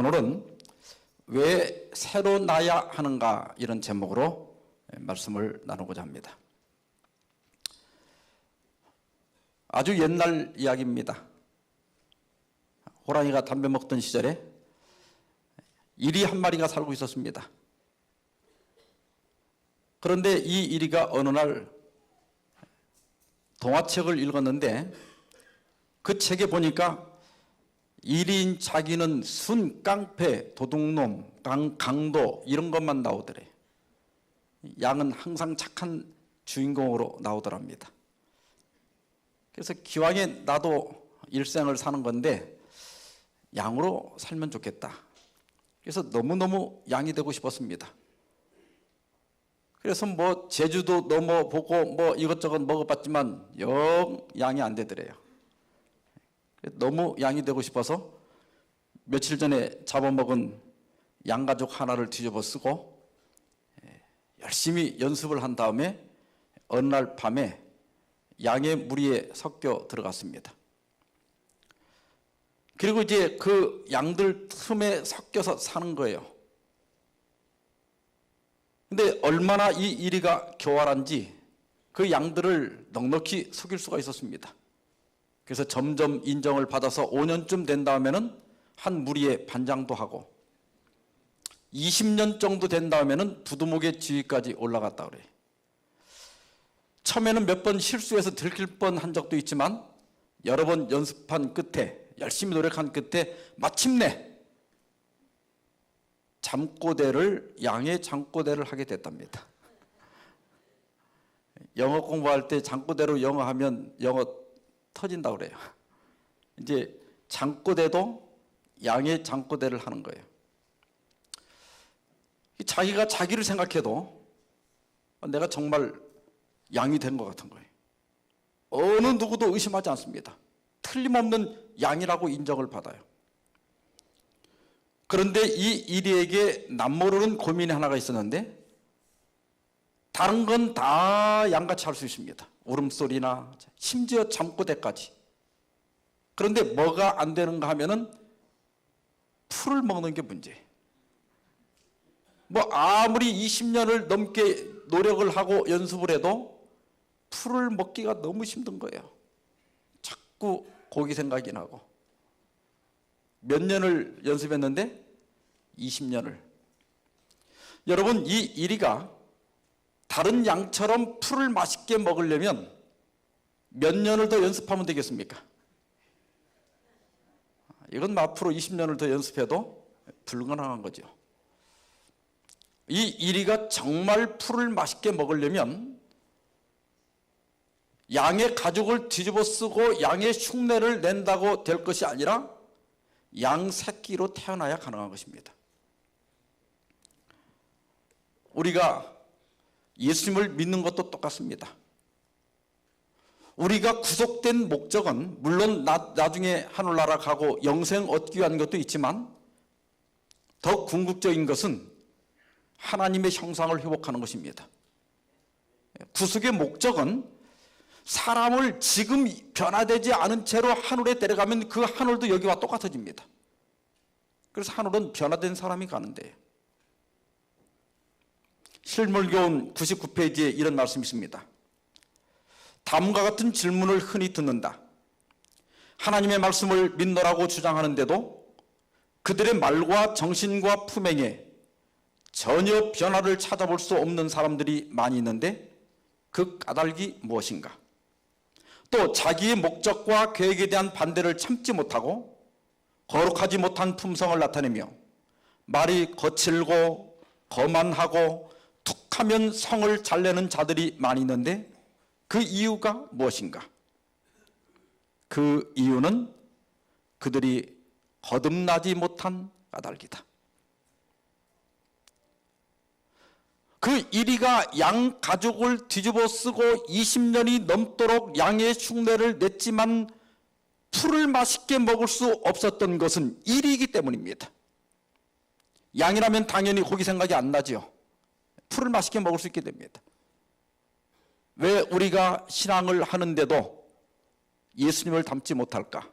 오늘은 왜 새로 나야 하는가 이런 제목으로 말씀을 나누고자 합니다. 아주 옛날 이야기입니다. 호랑이가 담배 먹던 시절에 이리 한 마리가 살고 있었습니다. 그런데 이 이리가 어느 날 동화책을 읽었는데 그 책에 보니까 이리인 자기는 순, 깡패, 도둑놈, 강도 이런 것만 나오더래. 양은 항상 착한 주인공으로 나오더랍니다. 그래서 기왕에 나도 일생을 사는 건데 양으로 살면 좋겠다. 그래서 너무너무 양이 되고 싶었습니다. 그래서 제주도 넘어보고 이것저것 먹어봤지만 영 양이 안 되더래요. 너무 양이 되고 싶어서 며칠 전에 잡아먹은 양가죽 하나를 뒤집어 쓰고 열심히 연습을 한 다음에 어느 날 밤에 양의 무리에 섞여 들어갔습니다. 그리고 이제 그 양들 틈에 섞여서 사는 거예요. 근데 얼마나 이 이리가 교활한지 그 양들을 넉넉히 속일 수가 있었습니다. 그래서 점점 인정을 받아서 5년쯤 된 다음에는 한 무리의 반장도 하고 20년 정도 된 다음에는 부두목의 지위까지 올라갔다 그래요. 처음에는 몇 번 실수해서 들킬 뻔한 적도 있지만 여러 번 연습한 끝에 열심히 노력한 끝에 마침내 양의 잠꼬대를 하게 됐답니다. 영어 공부할 때 잠꼬대로 영어 하면 영어 터진다고 그래요. 이제 잠꼬대도 양의 잠꼬대를 하는 거예요. 자기가 자기를 생각해도 내가 정말 양이 된 것 같은 거예요. 어느 누구도 의심하지 않습니다. 틀림없는 양이라고 인정을 받아요. 그런데 이 이리에게 남모르는 고민이 하나가 있었는데 다른 건 다 양같이 할 수 있습니다. 울음소리나 심지어 잠꼬대까지. 그런데 뭐가 안 되는가 하면은 풀을 먹는 게 문제예요. 아무리 20년을 넘게 노력을 하고 연습을 해도 풀을 먹기가 너무 힘든 거예요. 자꾸 고기 생각이 나고. 몇 년을 연습했는데 20년을. 여러분, 이 이리가 다른 양처럼 풀을 맛있게 먹으려면 몇 년을 더 연습하면 되겠습니까? 이건 앞으로 20년을 더 연습해도 불가능한 거죠. 이 이리가 정말 풀을 맛있게 먹으려면 양의 가죽을 뒤집어 쓰고 양의 흉내를 낸다고 될 것이 아니라 양 새끼로 태어나야 가능한 것입니다. 우리가 예수님을 믿는 것도 똑같습니다. 우리가 구속된 목적은 물론 나중에 하늘나라 가고 영생 얻기 위한 것도 있지만 더 궁극적인 것은 하나님의 형상을 회복하는 것입니다. 구속의 목적은 사람을 지금 변화되지 않은 채로 하늘에 데려가면 그 하늘도 여기와 똑같아집니다. 그래서 하늘은 변화된 사람이 가는데요. 실물교훈 99페이지에 이런 말씀이 있습니다. 다음과 같은 질문을 흔히 듣는다. 하나님의 말씀을 믿노라고 주장하는데도 그들의 말과 정신과 품행에 전혀 변화를 찾아볼 수 없는 사람들이 많이 있는데 그 까닭이 무엇인가? 또 자기의 목적과 계획에 대한 반대를 참지 못하고 거룩하지 못한 품성을 나타내며 말이 거칠고 거만하고 툭하면 성을 잘 내는 자들이 많이 있는데 그 이유가 무엇인가? 그 이유는 그들이 거듭나지 못한 까닭이다. 그 이리가 양 가죽을 뒤집어 쓰고 20년이 넘도록 양의 흉내를 냈지만 풀을 맛있게 먹을 수 없었던 것은 이리이기 때문입니다. 양이라면 당연히 고기 생각이 안 나지요. 풀을 맛있게 먹을 수 있게 됩니다. 왜 우리가 신앙을 하는데도 예수님을 닮지 못할까?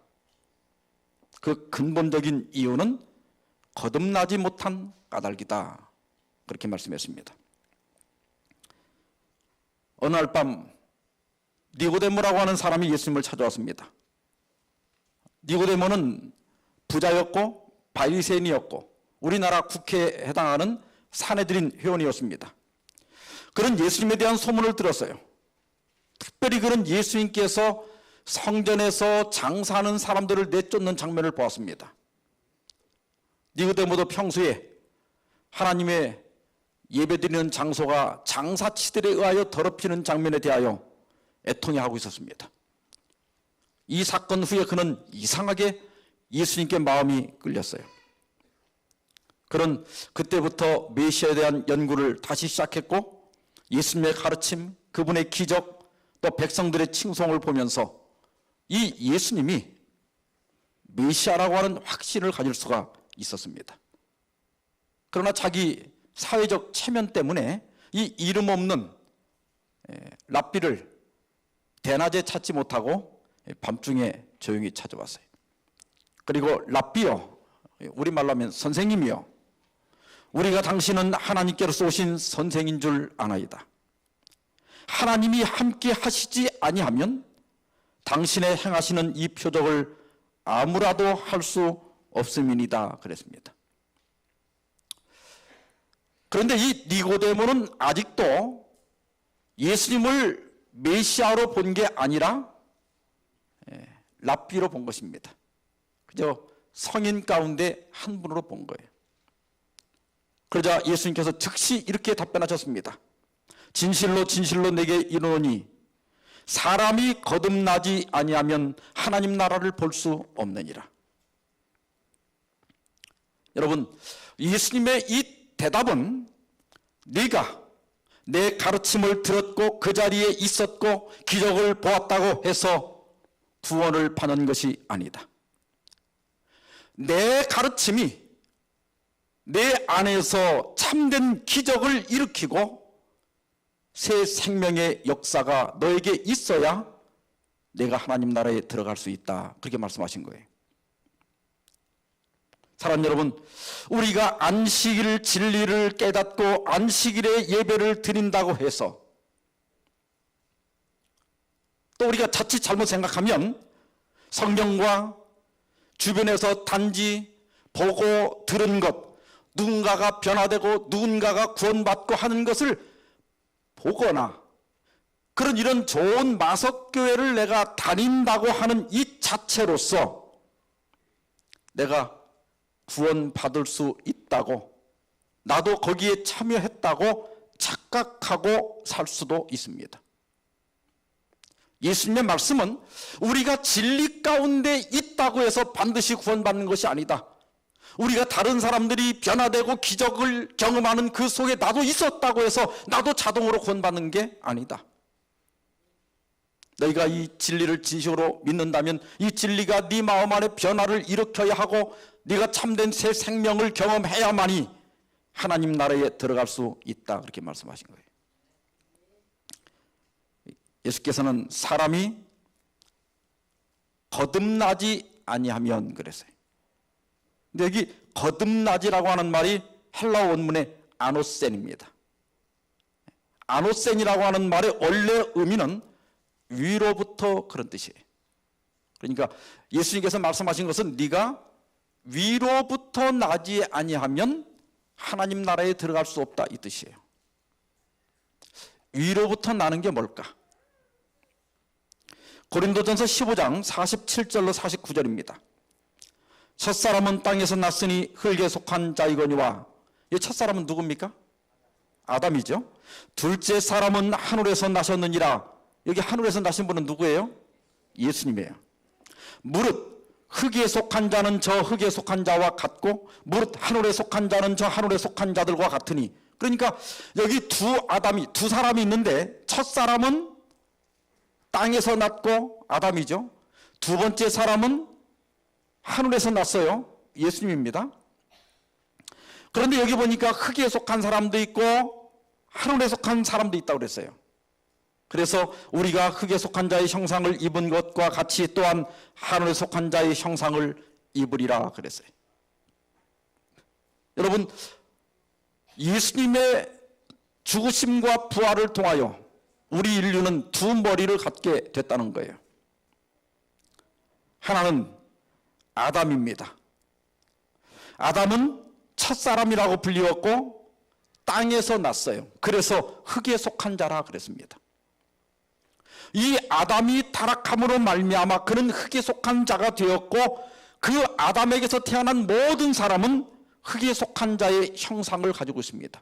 그 근본적인 이유는 거듭나지 못한 까닭이다. 그렇게 말씀했습니다. 어느 날 밤 니고데모라고 하는 사람이 예수님을 찾아왔습니다. 니고데모는 부자였고 바리새인이었고 우리나라 국회에 해당하는 사내들인 회원이었습니다. 그런 예수님에 대한 소문을 들었어요. 특별히 그런 예수님께서 성전에서 장사하는 사람들을 내쫓는 장면을 보았습니다. 니고데모도 평소에 하나님의 예배드리는 장소가 장사치들에 의하여 더럽히는 장면에 대하여 애통해하고 있었습니다. 이 사건 후에 그는 이상하게 예수님께 마음이 끌렸어요. 그는 그때부터 메시아에 대한 연구를 다시 시작했고 예수님의 가르침, 그분의 기적, 또 백성들의 칭송을 보면서 이 예수님이 메시아라고 하는 확신을 가질 수가 있었습니다. 그러나 자기 사회적 체면 때문에 이 이름 없는 랍비를 대낮에 찾지 못하고 밤중에 조용히 찾아왔어요. 그리고 랍비여, 우리말로 하면 선생님이여, 우리가 당신은 하나님께로서 오신 선생인 줄 아나이다. 하나님이 함께 하시지 아니하면 당신의 행하시는 이 표적을 아무라도 할 수 없음이니다. 그랬습니다. 그런데 이 니고데모는 아직도 예수님을 메시아로 본 게 아니라 랍비로 본 것입니다. 그저 성인 가운데 한 분으로 본 거예요. 그러자 예수님께서 즉시 이렇게 답변하셨습니다. 진실로 진실로 내게 이르노니 사람이 거듭나지 아니하면 하나님 나라를 볼 수 없느니라. 여러분, 예수님의 이 대답은 네가 내 가르침을 들었고 그 자리에 있었고 기적을 보았다고 해서 구원을 받는 것이 아니다. 내 가르침이 내 안에서 참된 기적을 일으키고 새 생명의 역사가 너에게 있어야 내가 하나님 나라에 들어갈 수 있다. 그렇게 말씀하신 거예요. 사랑 여러분, 우리가 안식일 진리를 깨닫고 안식일에 예배를 드린다고 해서 또 우리가 자칫 잘못 생각하면 성경과 주변에서 단지 보고 들은 것, 누군가가 변화되고 누군가가 구원받고 하는 것을 보거나 그런 이런 좋은 마석교회를 내가 다닌다고 하는 이 자체로서 내가 구원받을 수 있다고, 나도 거기에 참여했다고 착각하고 살 수도 있습니다. 예수님의 말씀은 우리가 진리 가운데 있다고 해서 반드시 구원받는 것이 아니다. 우리가 다른 사람들이 변화되고 기적을 경험하는 그 속에 나도 있었다고 해서 나도 자동으로 구원받는 게 아니다. 너희가 이 진리를 진심으로 믿는다면 이 진리가 네 마음 안에 변화를 일으켜야 하고 네가 참된 새 생명을 경험해야만이 하나님 나라에 들어갈 수 있다. 그렇게 말씀하신 거예요. 예수께서는 사람이 거듭나지 아니하면 그랬어요. 근데 여기 거듭나지라고 하는 말이 헬라어 원문의 아노센입니다. 아노센이라고 하는 말의 원래 의미는 위로부터 그런 뜻이에요. 그러니까 예수님께서 말씀하신 것은 네가 위로부터 나지 아니하면 하나님 나라에 들어갈 수 없다 이 뜻이에요. 위로부터 나는 게 뭘까? 고린도전서 15장 47절로 49절입니다. 첫사람은 땅에서 났으니 흙에 속한 자이거니와, 이 첫사람은 누굽니까? 아담이죠. 둘째 사람은 하늘에서 나셨느니라. 여기 하늘에서 나신 분은 누구예요? 예수님이에요. 무릇 흙에 속한 자는 저 흙에 속한 자와 같고 무릇 하늘에 속한 자는 저 하늘에 속한 자들과 같으니, 그러니까 여기 두 사람이 있는데 첫 사람은 땅에서 났고 아담이죠. 두 번째 사람은 하늘에서 났어요. 예수님입니다. 그런데 여기 보니까 흙에 속한 사람도 있고 하늘에 속한 사람도 있다고 그랬어요. 그래서 우리가 흙에 속한 자의 형상을 입은 것과 같이 또한 하늘에 속한 자의 형상을 입으리라 그랬어요. 여러분, 예수님의 죽으심과 부활을 통하여 우리 인류는 두 머리를 갖게 됐다는 거예요. 하나는 아담입니다. 아담은 첫사람이라고 불리웠고 땅에서 났어요. 그래서 흙에 속한 자라 그랬습니다. 이 아담이 타락함으로 말미암아 그는 흙에 속한 자가 되었고, 그 아담에게서 태어난 모든 사람은 흙에 속한 자의 형상을 가지고 있습니다.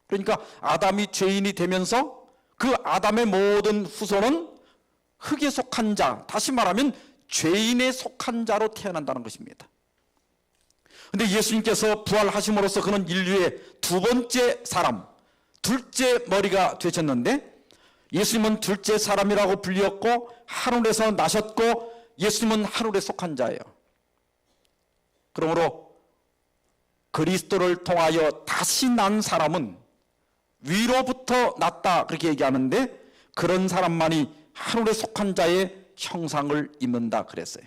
그러니까 아담이 죄인이 되면서 그 아담의 모든 후손은 흙에 속한 자, 다시 말하면 죄인에 속한 자로 태어난다는 것입니다. 그런데 예수님께서 부활하심으로써 그는 인류의 두 번째 사람, 둘째 머리가 되셨는데, 예수님은 둘째 사람이라고 불렸고 하늘에서 나셨고 예수님은 하늘에 속한 자예요. 그러므로 그리스도를 통하여 다시 난 사람은 위로부터 났다 그렇게 얘기하는데, 그런 사람만이 하늘에 속한 자의 형상을 입는다 그랬어요.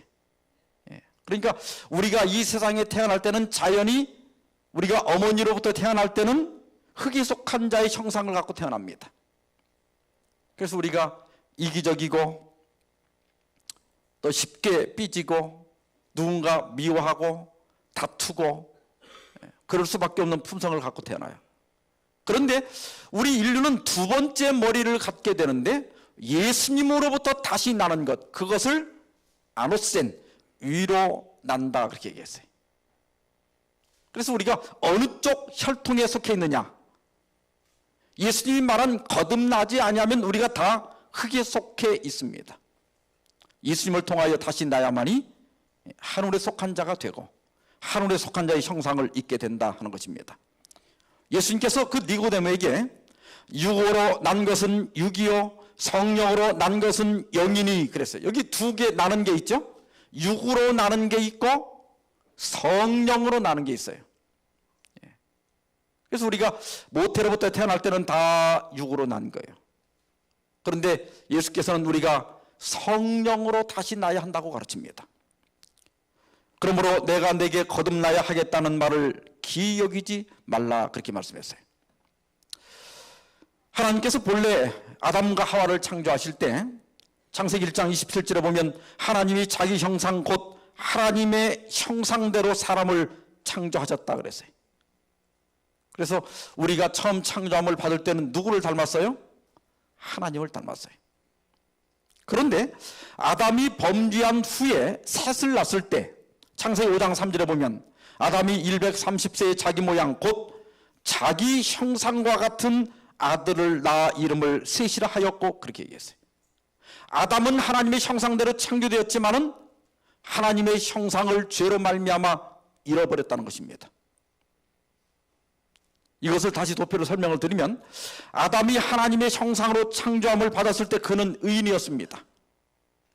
그러니까 우리가 이 세상에 태어날 때는 자연히 우리가 어머니로부터 태어날 때는 흙에 속한 자의 형상을 갖고 태어납니다. 그래서 우리가 이기적이고 또 쉽게 삐지고 누군가 미워하고 다투고 그럴 수밖에 없는 품성을 갖고 태어나요. 그런데 우리 인류는 두 번째 머리를 갖게 되는데, 예수님으로부터 다시 나는 것, 그것을 아노센, 위로 난다 그렇게 얘기했어요. 그래서 우리가 어느 쪽 혈통에 속해 있느냐, 예수님이 말한 거듭나지 아니하면 우리가 다 흙에 속해 있습니다. 예수님을 통하여 다시 나야만이 하늘에 속한 자가 되고 하늘에 속한 자의 형상을 입게 된다 하는 것입니다. 예수님께서 그 니고데모에게 육으로 난 것은 육이요 성령으로 난 것은 영이니 그랬어요. 여기 두 개 나는 게 있죠. 육으로 나는 게 있고 성령으로 나는 게 있어요. 그래서 우리가 모태로부터 태어날 때는 다 육으로 난 거예요. 그런데 예수께서는 우리가 성령으로 다시 나야 한다고 가르칩니다. 그러므로 내가 내게 거듭나야 하겠다는 말을 기이 여기지 말라 그렇게 말씀했어요. 하나님께서 본래 아담과 하와를 창조하실 때 창세기 1장 27절에 보면 하나님이 자기 형상 곧 하나님의 형상대로 사람을 창조하셨다 그랬어요. 그래서 우리가 처음 창조함을 받을 때는 누구를 닮았어요? 하나님을 닮았어요. 그런데 아담이 범죄한 후에 셋을 낳았을 때 창세기 5장 3절에 보면 아담이 130세의 자기 모양 곧 자기 형상과 같은 아들을 낳아 이름을 셋이라 하였고 그렇게 얘기했어요. 아담은 하나님의 형상대로 창조되었지만은 하나님의 형상을 죄로 말미암아 잃어버렸다는 것입니다. 이것을 다시 도표로 설명을 드리면 아담이 하나님의 형상으로 창조함을 받았을 때 그는 의인이었습니다.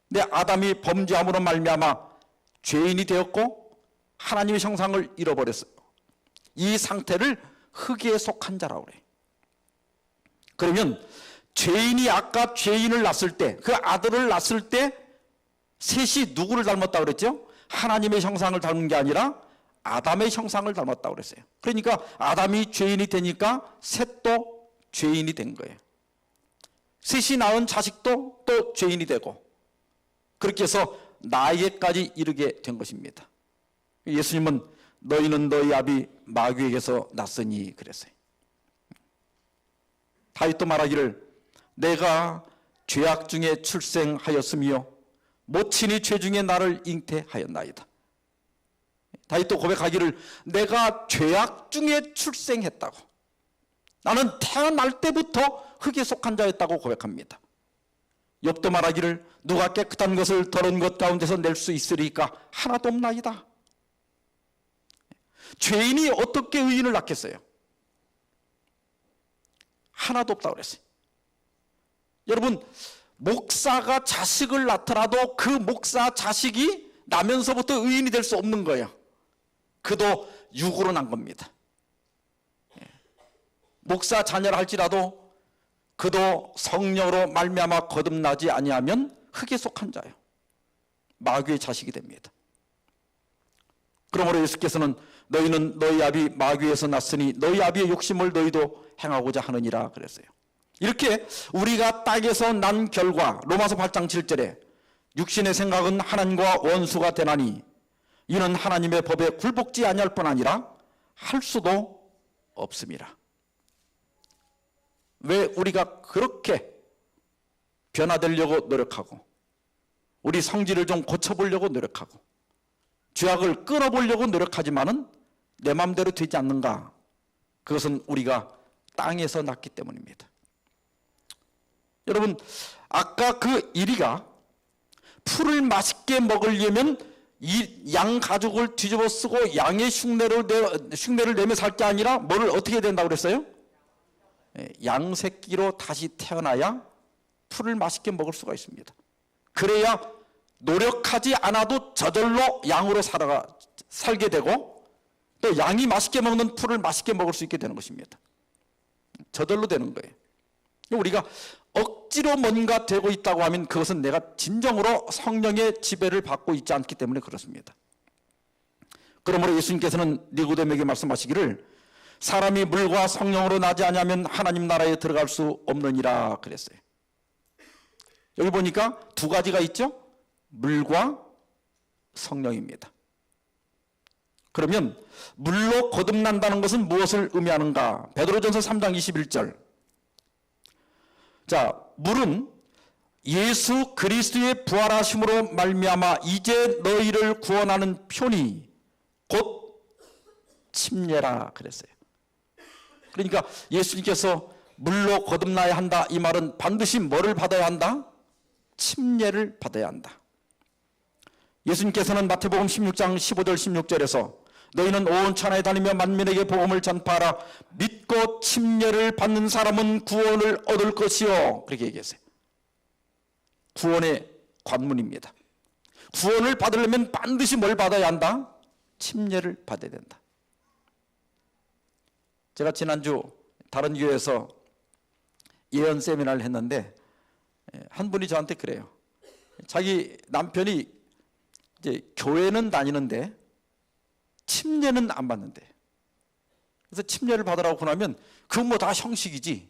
근데 아담이 범죄함으로 말미암아 죄인이 되었고 하나님의 형상을 잃어버렸어요. 이 상태를 흙에 속한 자라고 그래요. 그러면 죄인이 아까 죄인을 낳았을 때, 그 아들을 낳았을 때 셋이 누구를 닮았다고 그랬죠? 하나님의 형상을 닮은 게 아니라 아담의 형상을 닮았다고 그랬어요. 그러니까 아담이 죄인이 되니까 셋도 죄인이 된 거예요. 셋이 낳은 자식도 또 죄인이 되고 그렇게 해서 나에게까지 이르게 된 것입니다. 예수님은 너희는 너희 아비 마귀에게서 났으니 그랬어요. 다윗도 말하기를 내가 죄악 중에 출생하였으며 모친이 죄 중에 나를 잉태하였나이다. 다윗도 고백하기를 내가 죄악 중에 출생했다고, 나는 태어날 때부터 흙에 속한 자였다고 고백합니다. 욥도 말하기를 누가 깨끗한 것을 더러운 것 가운데서 낼 수 있으리까 하나도 없나이다. 죄인이 어떻게 의인을 낳겠어요? 하나도 없다고 그랬어요. 여러분, 목사가 자식을 낳더라도 그 목사 자식이 나면서부터 의인이 될 수 없는 거예요. 그도 육으로 난 겁니다. 목사 자녀라 할지라도 그도 성령으로 말미암아 거듭나지 아니하면 흙에 속한 자예요. 마귀의 자식이 됩니다. 그러므로 예수께서는 너희는 너희 아비 마귀에서 났으니 너희 아비의 욕심을 너희도 행하고자 하느니라 그랬어요. 이렇게 우리가 땅에서 난 결과 로마서 8장 7절에 육신의 생각은 하나님과 원수가 되나니 이는 하나님의 법에 굴복지 아니할 뿐 아니라 할 수도 없습니다. 왜 우리가 그렇게 변화되려고 노력하고 우리 성질을 좀 고쳐보려고 노력하고 죄악을 끊어보려고 노력하지만은 내 마음대로 되지 않는가? 그것은 우리가 땅에서 났기 때문입니다. 여러분, 아까 그 이리가 풀을 맛있게 먹으려면 이 양 가죽을 뒤집어 쓰고 양의 흉내를 내며 살 게 아니라 뭐를 어떻게 해야 된다고 그랬어요? 양 새끼로 다시 태어나야 풀을 맛있게 먹을 수가 있습니다. 그래야 노력하지 않아도 저절로 양으로 살게 되고 또 양이 맛있게 먹는 풀을 맛있게 먹을 수 있게 되는 것입니다. 저절로 되는 거예요. 우리가 억지로 뭔가 되고 있다고 하면 그것은 내가 진정으로 성령의 지배를 받고 있지 않기 때문에 그렇습니다. 그러므로 예수님께서는 니고데모에게 말씀하시기를 사람이 물과 성령으로 나지 아니하면 하나님 나라에 들어갈 수 없느니라 그랬어요. 여기 보니까 두 가지가 있죠. 물과 성령입니다. 그러면 물로 거듭난다는 것은 무엇을 의미하는가? 베드로전서 3장 21절. 자, 물은 예수 그리스도의 부활하심으로 말미암아 이제 너희를 구원하는 표니 곧 침례라 그랬어요. 그러니까 예수님께서 물로 거듭나야 한다 이 말은 반드시 뭐를 받아야 한다? 침례를 받아야 한다. 예수님께서는 마태복음 16장 15절 16절에서 너희는 온 천하에 다니며 만민에게 복음을 전파하라. 믿고 침례를 받는 사람은 구원을 얻을 것이요. 그렇게 얘기했어요. 구원의 관문입니다. 구원을 받으려면 반드시 뭘 받아야 한다? 침례를 받아야 된다. 제가 지난주 다른 교회에서 예언 세미나를 했는데 한 분이 저한테 그래요. 자기 남편이 이제 교회는 다니는데 침례는 안 받는데. 그래서 침례를 받으라고 나면 그건 뭐 다 형식이지.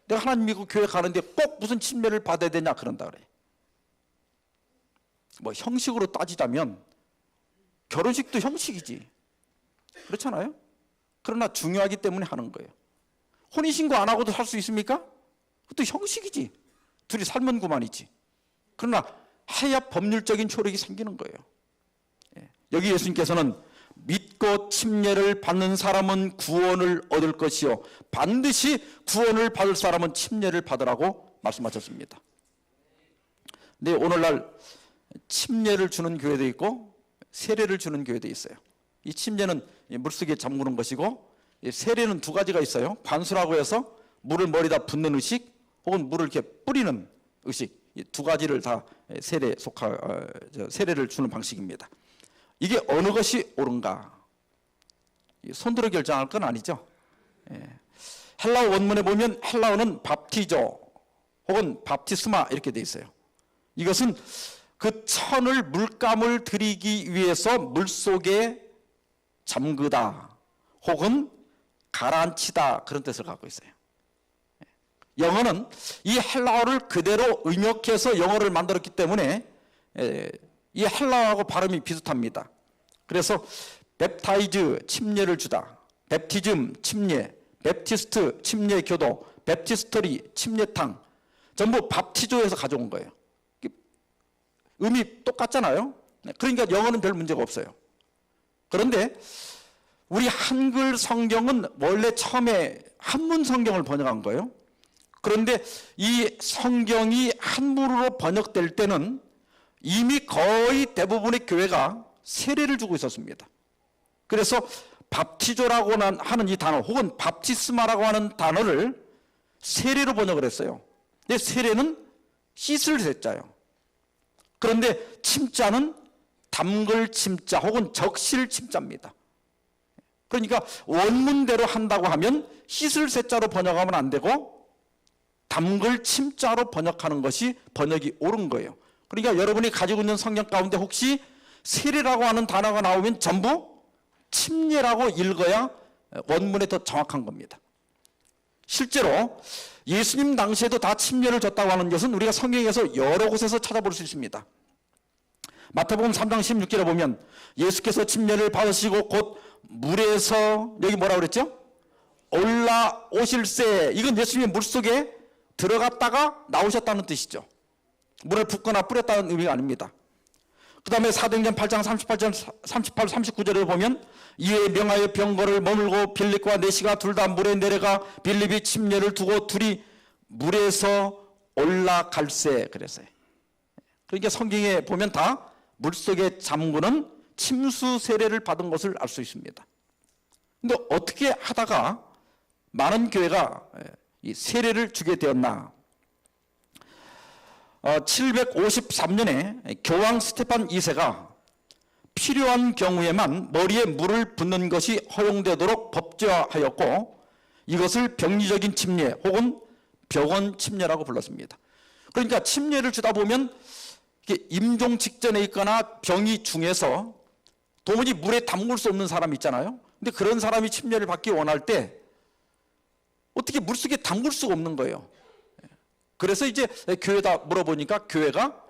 내가 하나님 믿고 교회 가는데 꼭 무슨 침례를 받아야 되냐 그런다 그래. 뭐 형식으로 따지자면 결혼식도 형식이지. 그렇잖아요? 그러나 중요하기 때문에 하는 거예요. 혼인신고 안 하고도 살 수 있습니까? 그것도 형식이지. 둘이 살면 그만이지. 그러나 해야 법률적인 효력이 생기는 거예요. 여기 예수님께서는 믿고 침례를 받는 사람은 구원을 얻을 것이요 반드시 구원을 받을 사람은 침례를 받으라고 말씀하셨습니다. 근데 오늘날 침례를 주는 교회도 있고 세례를 주는 교회도 있어요. 이 침례는 물속에 잠그는 것이고 세례는 두 가지가 있어요. 관수라고 해서 물을 머리다 붓는 의식 혹은 물을 이렇게 뿌리는 의식, 이 두 가지를 다 세례를 주는 방식입니다. 이게 어느 것이 옳은가? 손들어 결정할 건 아니죠. 헬라어 원문에 보면 헬라어는 밥티조 혹은 밥티스마 이렇게 돼 있어요. 이것은 그 천을 물감을 들이기 위해서 물속에 잠그다 혹은 가라앉히다 그런 뜻을 갖고 있어요. 영어는 이 헬라어를 그대로 의역해서 영어를 만들었기 때문에 이 헬라어하고 발음이 비슷합니다. 그래서 웹타이즈 침례를 주다, 웹티즘 침례, 웹티스트 침례 교도, 웹티스터리 침례탕 전부 밥티조에서 가져온 거예요. 의미 똑같잖아요. 그러니까 영어는 별 문제가 없어요. 그런데 우리 한글 성경은 원래 처음에 한문 성경을 번역한 거예요. 그런데 이 성경이 한문으로 번역될 때는 이미 거의 대부분의 교회가 세례를 주고 있었습니다. 그래서 밥티조라고 하는 이 단어 혹은 밥티스마라고 하는 단어를 세례로 번역을 했어요. 근데 세례는 씻을 세자예요. 그런데 침자는 담글 침자 혹은 적실 침자입니다. 그러니까 원문대로 한다고 하면 씻을 세자로 번역하면 안 되고 담글 침자로 번역하는 것이 번역이 옳은 거예요. 그러니까 여러분이 가지고 있는 성경 가운데 혹시 세례라고 하는 단어가 나오면 전부 침례라고 읽어야 원문에 더 정확한 겁니다. 실제로 예수님 당시에도 다 침례를 줬다고 하는 것은 우리가 성경에서 여러 곳에서 찾아볼 수 있습니다. 마태복음 3장 16절에 보면 예수께서 침례를 받으시고 곧 물에서, 여기 뭐라고 그랬죠? 올라오실세. 이건 예수님이 물속에 들어갔다가 나오셨다는 뜻이죠. 물을 붓거나 뿌렸다는 의미가 아닙니다. 그 다음에 사도행전 8장 38, 39절에 보면 이에 명하여 병거를 머물고 빌립과 네시가 둘 다 물에 내려가 빌립이 침례를 두고 둘이 물에서 올라갈세 그랬어요. 그러니까 성경에 보면 다 물속에 잠그는 침수 세례를 받은 것을 알 수 있습니다. 근데 어떻게 하다가 많은 교회가 이 세례를 주게 되었나? 753년에 교황 스테판 2세가 필요한 경우에만 머리에 물을 붓는 것이 허용되도록 법제화하였고 이것을 병리적인 침례 혹은 병원 침례라고 불렀습니다. 그러니까 침례를 주다 보면 임종 직전에 있거나 병이 중해서 도무지 물에 담글 수 없는 사람 있잖아요. 근데 그런 사람이 침례를 받기 원할 때 어떻게 물속에 담글 수가 없는 거예요. 그래서 이제 교회에다 물어보니까 교회가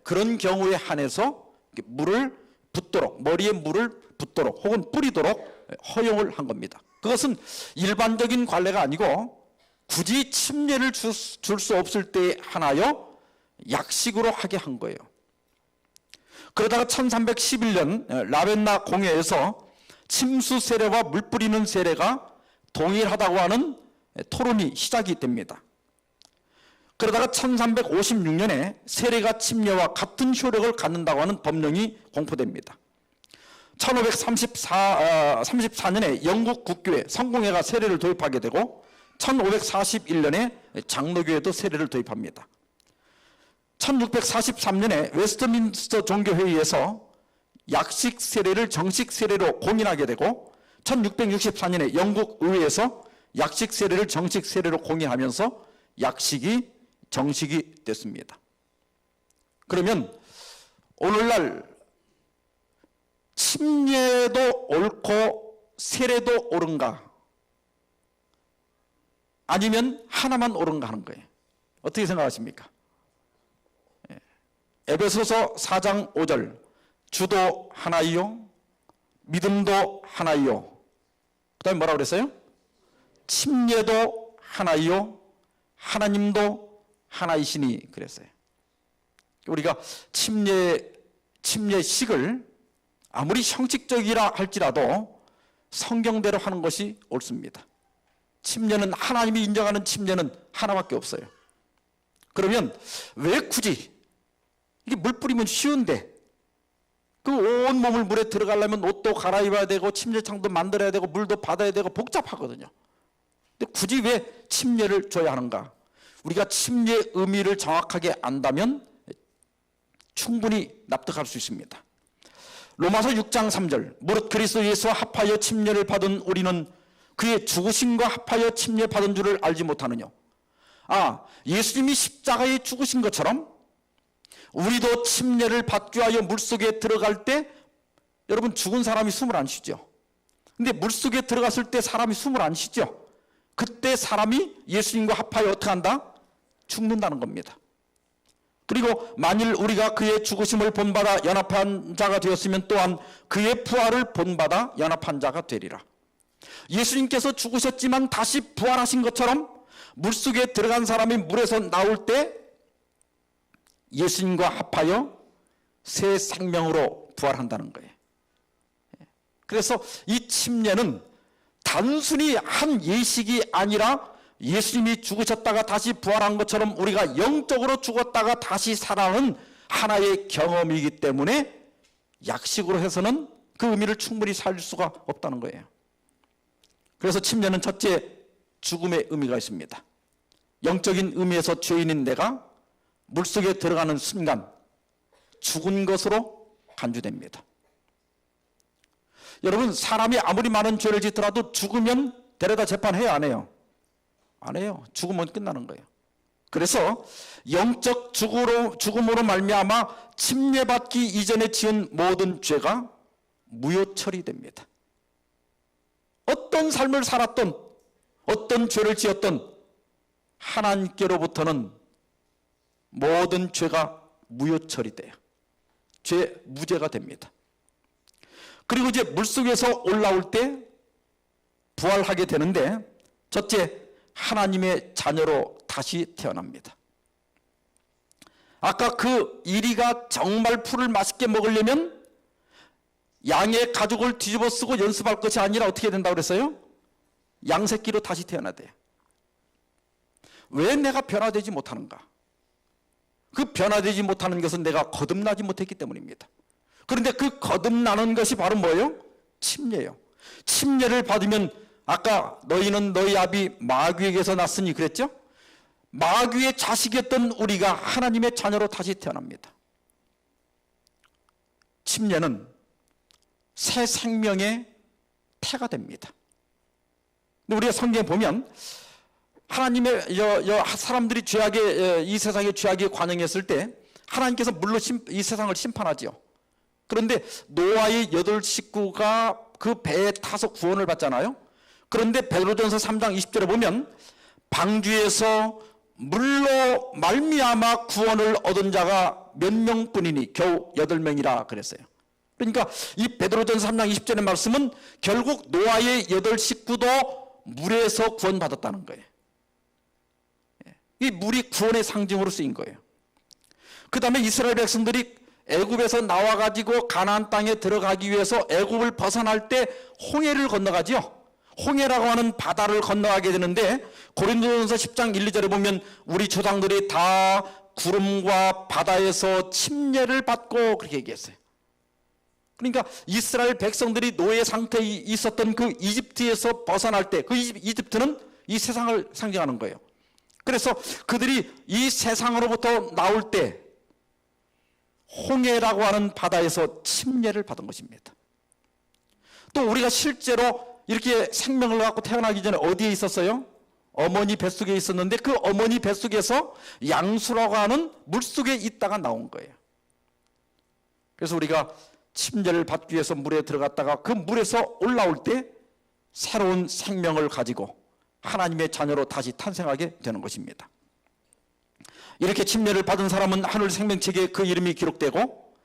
그런 경우에 한해서 물을 붓도록, 머리에 물을 붓도록 혹은 뿌리도록 허용을 한 겁니다. 그것은 일반적인 관례가 아니고 굳이 침례를 줄 수 없을 때에 하나여 약식으로 하게 한 거예요. 그러다가 1311년 라벤나 공회에서 침수 세례와 물 뿌리는 세례가 동일하다고 하는 토론이 시작이 됩니다. 그러다가 1356년에 세례가 침례와 같은 효력을 갖는다고 하는 법령이 공포됩니다. 1534년에 영국 국교회 성공회가 세례를 도입하게 되고 1541년에 장로교회도 세례를 도입합니다. 1643년에 웨스트민스터 종교회의에서 약식 세례를 정식 세례로 공인하게 되고 1664년에 영국 의회에서 약식 세례를 정식 세례로 공인하면서 약식이 정식이 됐습니다. 그러면 오늘날 침례도 옳고 세례도 옳은가? 아니면 하나만 옳은가 하는 거예요. 어떻게 생각하십니까? 에베소서 4장 5절 주도 하나이요 믿음도 하나이요 그 다음에 뭐라고 그랬어요? 침례도 하나이요 하나님도 하나이시니 그랬어요. 우리가 침례식을 아무리 형식적이라 할지라도 성경대로 하는 것이 옳습니다. 침례는 하나님이 인정하는 침례는 하나밖에 없어요. 그러면 왜 굳이 이게 물 뿌리면 쉬운데 그 온 몸을 물에 들어가려면 옷도 갈아입어야 되고 침례창도 만들어야 되고 물도 받아야 되고 복잡하거든요. 근데 굳이 왜 침례를 줘야 하는가? 우리가 침례의 의미를 정확하게 안다면 충분히 납득할 수 있습니다. 로마서 6장 3절 무릇 그리스도 예수와 합하여 침례를 받은 우리는 그의 죽으심과 합하여 침례 받은 줄을 알지 못하느냐. 예수님이 십자가에 죽으신 것처럼 우리도 침례를 받기 위하여 물속에 들어갈 때 여러분 죽은 사람이 숨을 안 쉬죠. 근데 물속에 들어갔을 때 사람이 숨을 안 쉬죠. 그때 사람이 예수님과 합하여 어떻게 한다? 죽는다는 겁니다. 그리고 만일 우리가 그의 죽으심을 본받아 연합한 자가 되었으면 또한 그의 부활을 본받아 연합한 자가 되리라. 예수님께서 죽으셨지만 다시 부활하신 것처럼 물속에 들어간 사람이 물에서 나올 때 예수님과 합하여 새 생명으로 부활한다는 거예요. 그래서 이 침례는 단순히 한 예식이 아니라 예수님이 죽으셨다가 다시 부활한 것처럼 우리가 영적으로 죽었다가 다시 살아나는 하나의 경험이기 때문에 약식으로 해서는 그 의미를 충분히 살릴 수가 없다는 거예요. 그래서 침례는 첫째 죽음의 의미가 있습니다. 영적인 의미에서 죄인인 내가 물속에 들어가는 순간 죽은 것으로 간주됩니다. 여러분 사람이 아무리 많은 죄를 짓더라도 죽으면 데려다 재판해요 안 해요? 안 해요. 죽으면 끝나는 거예요. 그래서 영적 죽음으로 말미암아 침례받기 이전에 지은 모든 죄가 무효 처리됩니다. 어떤 삶을 살았던, 어떤 죄를 지었던 하나님께로부터는 모든 죄가 무효 처리돼요. 죄 무죄가 됩니다. 그리고 이제 물속에서 올라올 때 부활하게 되는데, 첫째, 하나님의 자녀로 다시 태어납니다. 아까 그 이리가 정말 풀을 맛있게 먹으려면 양의 가죽을 뒤집어 쓰고 연습할 것이 아니라 어떻게 된다고 그랬어요? 양새끼로 다시 태어나야 돼요. 왜 내가 변화되지 못하는가? 그 변화되지 못하는 것은 내가 거듭나지 못했기 때문입니다. 그런데 그 거듭나는 것이 바로 뭐예요? 침례예요. 침례를 받으면, 아까 너희는 너희 아비 마귀에게서 났으니 그랬죠? 마귀의 자식이었던 우리가 하나님의 자녀로 다시 태어납니다. 침례는 새 생명의 태가 됩니다. 우리가 성경에 보면 하나님의 사람들이 죄악에, 이 세상의 죄악에 관영했을 때 하나님께서 물로 이 세상을 심판하지요. 그런데 노아의 8 식구가 그 배에 타서 구원을 받잖아요. 그런데 베드로전서 3장 20절에 보면 방주에서 물로 말미암아 구원을 얻은 자가 몇 명뿐이니 겨우 8명이라 그랬어요. 그러니까 이 베드로전서 3장 20절의 말씀은 결국 노아의 8 식구도 물에서 구원받았다는 거예요. 이 물이 구원의 상징으로 쓰인 거예요. 그 다음에 이스라엘 백성들이 애굽에서 나와가지고 가나안 땅에 들어가기 위해서 애굽을 벗어날 때 홍해를 건너가지요. 홍해라고 하는 바다를 건너가게 되는데 고린도전서 10장 1, 2절에 보면 우리 조상들이 다 구름과 바다에서 침례를 받고 그렇게 얘기했어요. 그러니까 이스라엘 백성들이 노예 상태에 있었던 그 이집트에서 벗어날 때, 그 이집트는 이 세상을 상징하는 거예요. 그래서 그들이 이 세상으로부터 나올 때 홍해라고 하는 바다에서 침례를 받은 것입니다. 또 우리가 실제로 이렇게 생명을 갖고 태어나기 전에 어디에 있었어요? 어머니 뱃속에 있었는데 그 어머니 뱃속에서 양수라고 하는 물속에 있다가 나온 거예요. 그래서 우리가 침례를 받기 위해서 물에 들어갔다가 그 물에서 올라올 때 새로운 생명을 가지고 하나님의 자녀로 다시 탄생하게 되는 것입니다. 이렇게 침례를 받은 사람은 하늘 생명책에 그 이름이 기록되고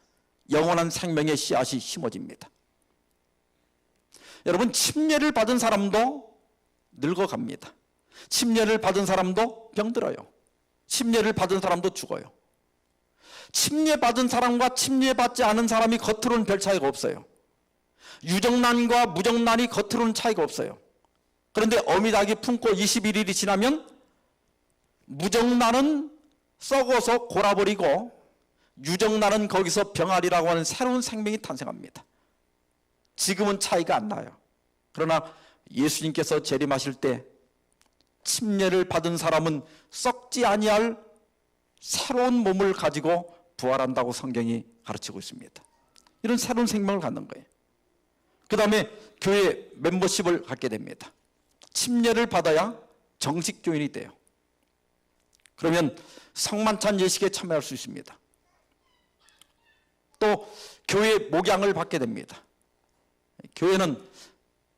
영원한 생명의 씨앗이 심어집니다. 여러분, 침례를 받은 사람도 늙어갑니다. 침례를 받은 사람도 병들어요. 침례를 받은 사람도 죽어요. 침례받은 사람과 침례받지 않은 사람이 겉으로는 별 차이가 없어요. 유정란과 무정란이 겉으로는 차이가 없어요. 그런데 어미닭이 품고 21일이 지나면 무정란은 썩어서 골아버리고 유정란은 거기서 병아리라고 하는 새로운 생명이 탄생합니다. 지금은 차이가 안 나요. 그러나 예수님께서 재림하실 때 침례를 받은 사람은 썩지 아니할 새로운 몸을 가지고 부활한다고 성경이 가르치고 있습니다. 이런 새로운 생명을 갖는 거예요. 그 다음에 교회 멤버십을 갖게 됩니다. 침례를 받아야 정식 교인이 돼요. 그러면 성만찬 예식에 참여할 수 있습니다. 또 교회 목양을 받게 됩니다. 교회는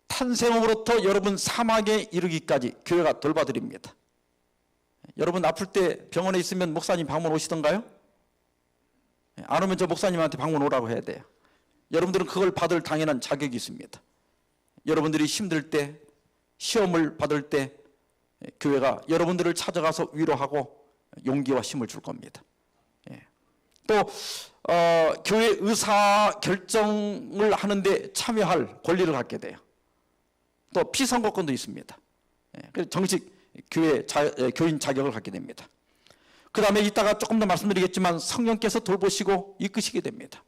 탄생으로부터 여러분 사막에 이르기까지 교회가 돌봐드립니다. 여러분 아플 때 병원에 있으면 목사님 방문 오시던가요? 안 오면 저 목사님한테 방문 오라고 해야 돼요. 여러분들은 그걸 받을 당연한 자격이 있습니다. 여러분들이 힘들 때, 시험을 받을 때 교회가 여러분들을 찾아가서 위로하고 용기와 힘을 줄 겁니다. 또 교회 의사 결정을 하는데 참여할 권리를 갖게 돼요. 또 피선거권도 있습니다. 그래서 정식 교인 자격을 갖게 됩니다. 그 다음에 이따가 조금 더 말씀드리겠지만 성령께서 돌보시고 이끄시게 됩니다.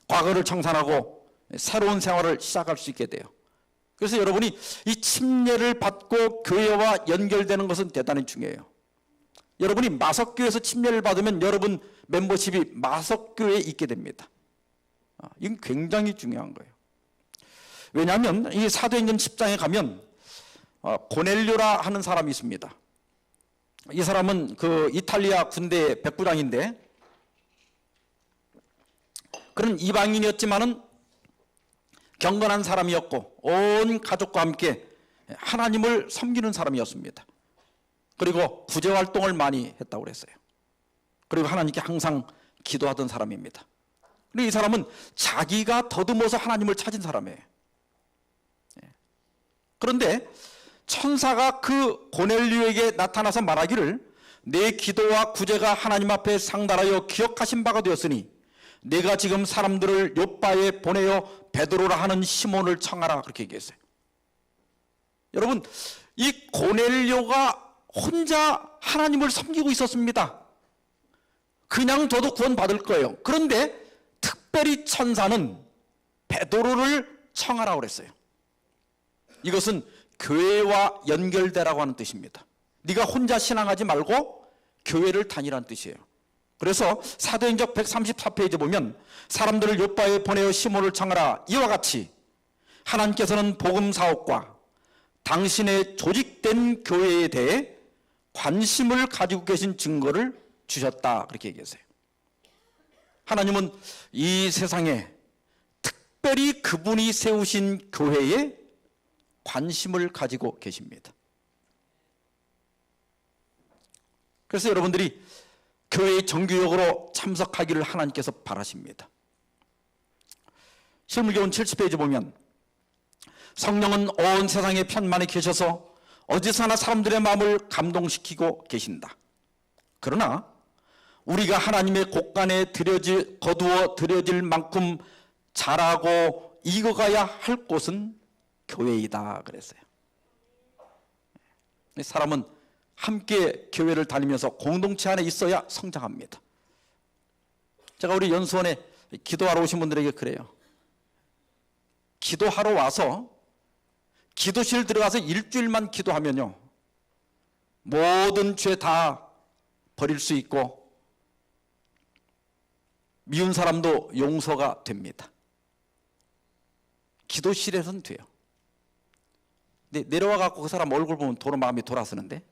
과거를 청산하고 새로운 생활을 시작할 수 있게 돼요. 그래서 여러분이 이 침례를 받고 교회와 연결되는 것은 대단히 중요해요. 여러분이 마석교회에서 침례를 받으면 여러분 멤버십이 마석교회에 있게 됩니다. 이건 굉장히 중요한 거예요. 왜냐하면 이 사도행전 10장에 가면 고넬료라 하는 사람이 있습니다. 이 사람은 그 이탈리아 군대 백부장인데 그는 이방인이었지만은 경건한 사람이었고 온 가족과 함께 하나님을 섬기는 사람이었습니다. 그리고 구제 활동을 많이 했다고 그랬어요. 그리고 하나님께 항상 기도하던 사람입니다. 그리고 이 사람은 자기가 더듬어서 하나님을 찾은 사람이에요. 그런데 천사가 그 고넬료에게 나타나서 말하기를 내 기도와 구제가 하나님 앞에 상달하여 기억하신 바가 되었으니 내가 지금 사람들을 요바에 보내어 베드로라 하는 시몬을 청하라, 그렇게 얘기했어요. 여러분, 이 고넬료가 혼자 하나님을 섬기고 있었습니다. 그냥 둬도 구원받을 거예요. 그런데 특별히 천사는 베드로를 청하라고 그랬어요. 이것은 교회와 연결되라고 하는 뜻입니다. 네가 혼자 신앙하지 말고 교회를 다니라는 뜻이에요. 그래서 사도행적 134페이지 보면 사람들을 요바에 보내어 시몬을 청하라, 이와 같이 하나님께서는 복음 사역과 당신의 조직된 교회에 대해 관심을 가지고 계신 증거를 주셨다, 그렇게 얘기했어요. 하나님은 이 세상에 특별히 그분이 세우신 교회에 관심을 가지고 계십니다. 그래서 여러분들이 교회의 정규역으로 참석하기를 하나님께서 바라십니다. 실물교훈 70페이지 보면 성령은 온 세상에 편만에 계셔서 어디서나 사람들의 마음을 감동시키고 계신다. 그러나 우리가 하나님의 곳간에 거두어 들여질 만큼 잘하고 익어가야 할 곳은 교회이다, 그랬어요. 사람은 함께 교회를 다니면서 공동체 안에 있어야 성장합니다. 제가 우리 연수원에 기도하러 오신 분들에게 그래요. 기도하러 와서 기도실 들어가서 일주일만 기도하면요, 모든 죄 다 버릴 수 있고 미운 사람도 용서가 됩니다. 기도실에서는 돼요. 근데 내려와 갖고 그 사람 얼굴 보면 도로 마음이 돌아서는데.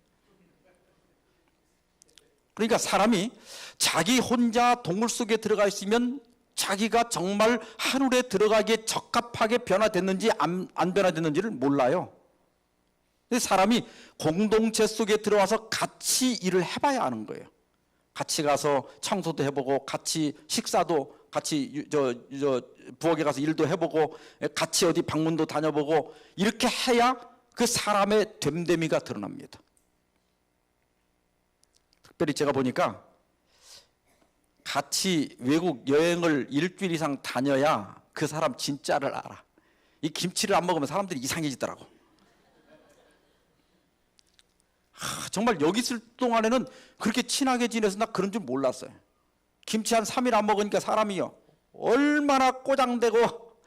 그러니까 사람이 자기 혼자 동굴 속에 들어가 있으면 자기가 정말 하늘에 들어가기에 적합하게 변화됐는지 안 변화됐는지를 몰라요. 근데 사람이 공동체 속에 들어와서 같이 일을 해봐야 하는 거예요. 같이 가서 청소도 해보고, 같이 식사도, 같이 부엌에 가서 일도 해보고, 같이 어디 방문도 다녀보고, 이렇게 해야 그 사람의 됨됨이가 드러납니다. 특별히 제가 보니까 같이 외국 여행을 일주일 이상 다녀야 그 사람 진짜를 알아. 이 김치를 안 먹으면 사람들이 이상해지더라고. 정말 여기 있을 동안에는 그렇게 친하게 지내서 나 그런 줄 몰랐어요. 김치 한 3일 안 먹으니까 사람이요, 얼마나 꼬장되고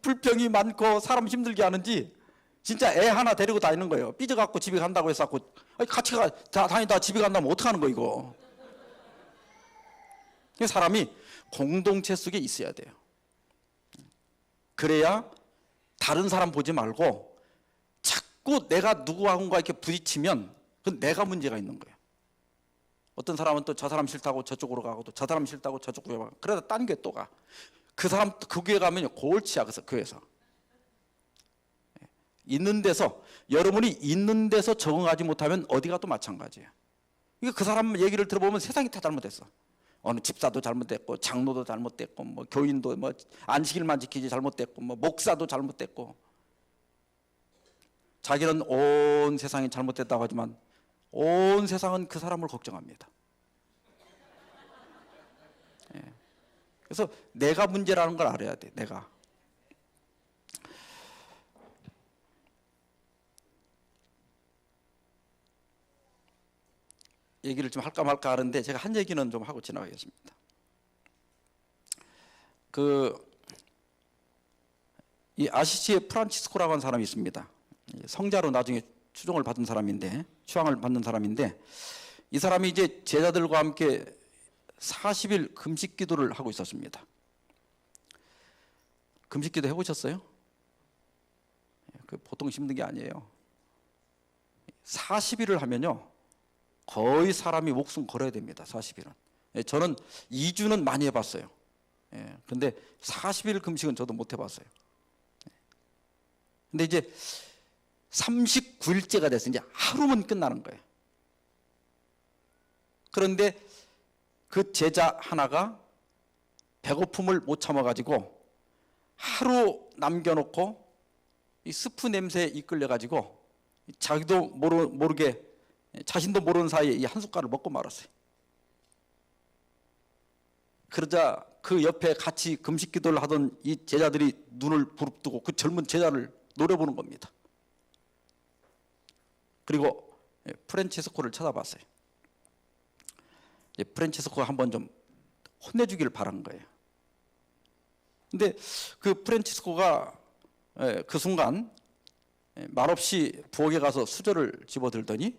불평이 많고 사람 힘들게 하는지. 진짜 애 하나 데리고 다니는 거예요. 삐져갖고 집에 간다고 해서 같이 다니다 집에 간다면 어떡하는 거 이거. 사람이 공동체 속에 있어야 돼요. 그래야 다른 사람 보지 말고 자꾸 내가 누구하고가 이렇게 부딪히면 그건 내가 문제가 있는 거예요. 어떤 사람은 또 저 사람 싫다고 저쪽으로 가고, 또 저 사람 싫다고 저쪽으로 가고, 그러다 딴 교회 또 가. 그 사람 그 교회 가면 골치야. 그래서 교회에서 있는 데서, 여러분이 있는 데서 적응하지 못하면 어디 가도 마찬가지예요. 그러니까 그 사람 얘기를 들어보면 세상이 다 잘못됐어. 어느 집사도 잘못됐고, 장로도 잘못됐고, 뭐 교인도 뭐 안식일만 지키지 잘못됐고, 뭐 목사도 잘못됐고. 자기는 온 세상이 잘못됐다고 하지만 온 세상은 그 사람을 걱정합니다. 그래서 내가 문제라는 걸 알아야 돼. 내가. 얘기를 좀 할까 말까 하는데 제가 한 얘기는 좀 하고 지나가겠습니다. 이 아시시에 프란치스코라고 하는 사람이 있습니다. 성자로 나중에 추앙을 받는 사람인데, 이 사람이 이제 제자들과 함께 40일 금식 기도를 하고 있었습니다. 금식 기도 해보셨어요? 그 보통 힘든 게 아니에요. 40일을 하면요, 거의 사람이 목숨 걸어야 됩니다. 40일은. 저는 2주는 많이 해봤어요. 근데 40일 금식은 저도 못 해봤어요. 근데 이제 39일째가 돼서 이제 하루면 끝나는 거예요. 그런데 그 제자 하나가 배고픔을 못 참아가지고 하루 남겨놓고 이 스프 냄새에 이끌려가지고 자기도 모르게 자신도 모르는 사이에 이 한 숟갈을 먹고 말았어요. 그러자 그 옆에 같이 금식 기도를 하던 이 제자들이 눈을 부릅뜨고 그 젊은 제자를 노려보는 겁니다. 그리고 프란치스코를 쳐다봤어요. 프란치스코가 한번 좀 혼내주길 바란 거예요. 근데 그 프란치스코가 그 순간 말없이 부엌에 가서 수저를 집어들더니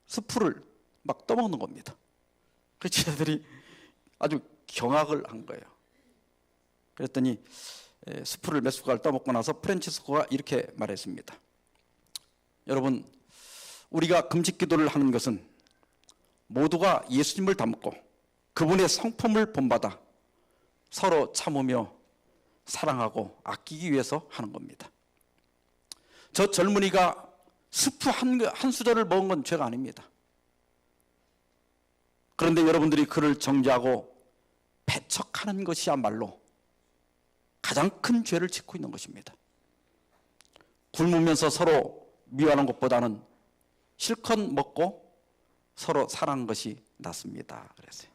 스프를 막 떠먹는 겁니다. 그 제자들이 아주 경악을 한 거예요. 그랬더니 스프를 몇 숟갈 떠먹고 나서 프란치스코가 이렇게 말했습니다. 여러분, 우리가 금식 기도를 하는 것은 모두가 예수님을 닮고 그분의 성품을 본받아 서로 참으며 사랑하고 아끼기 위해서 하는 겁니다. 저 젊은이가 스프 한 수저를 먹은 건 죄가 아닙니다. 그런데 여러분들이 그를 정죄하고 배척하는 것이야말로 가장 큰 죄를 짓고 있는 것입니다. 굶으면서 서로 미워하는 것보다는 실컷 먹고 서로 사랑하는 것이 낫습니다. 그랬어요.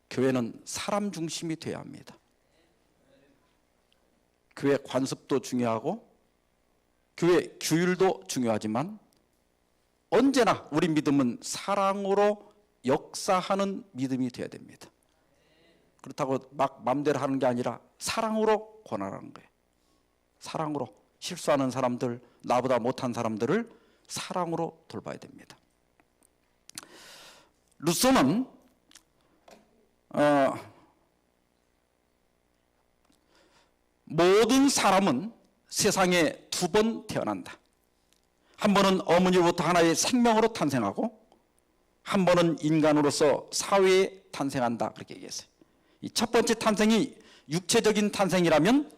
교회는 사람 중심이 되어야 합니다. 교회 관습도 중요하고 교회 규율도 중요하지만 언제나 우리 믿음은 사랑으로 역사하는 믿음이 되어야 됩니다. 그렇다고 막 마음대로 하는 게 아니라 사랑으로 권하라는 거예요. 사랑으로 실수하는 사람들, 나보다 못한 사람들을 사랑으로 돌봐야 됩니다. 루소는 모든 사람은 세상에 두 번 태어난다. 한 번은 어머니로부터 하나의 생명으로 탄생하고 한 번은 인간으로서 사회에 탄생한다. 그렇게 얘기했어요. 이 첫 번째 탄생이 육체적인 탄생이라면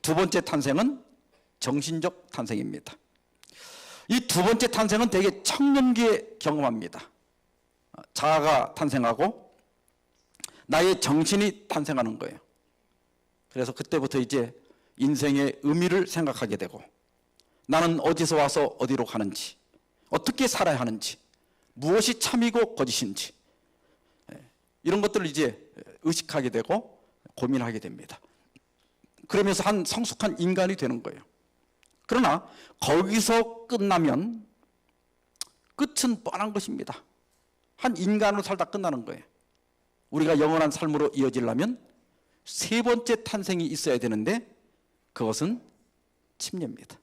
두 번째 탄생은 정신적 탄생입니다. 이 두 번째 탄생은 대개 청년기에 경험합니다. 자아가 탄생하고 나의 정신이 탄생하는 거예요. 그래서 그때부터 이제 인생의 의미를 생각하게 되고 나는 어디서 와서 어디로 가는지, 어떻게 살아야 하는지, 무엇이 참이고 거짓인지 이런 것들을 이제 의식하게 되고 고민하게 됩니다. 그러면서 한 성숙한 인간이 되는 거예요. 그러나 거기서 끝나면 끝은 뻔한 것입니다. 한 인간으로 살다 끝나는 거예요. 우리가 영원한 삶으로 이어지려면 세 번째 탄생이 있어야 되는데 그것은 침례입니다.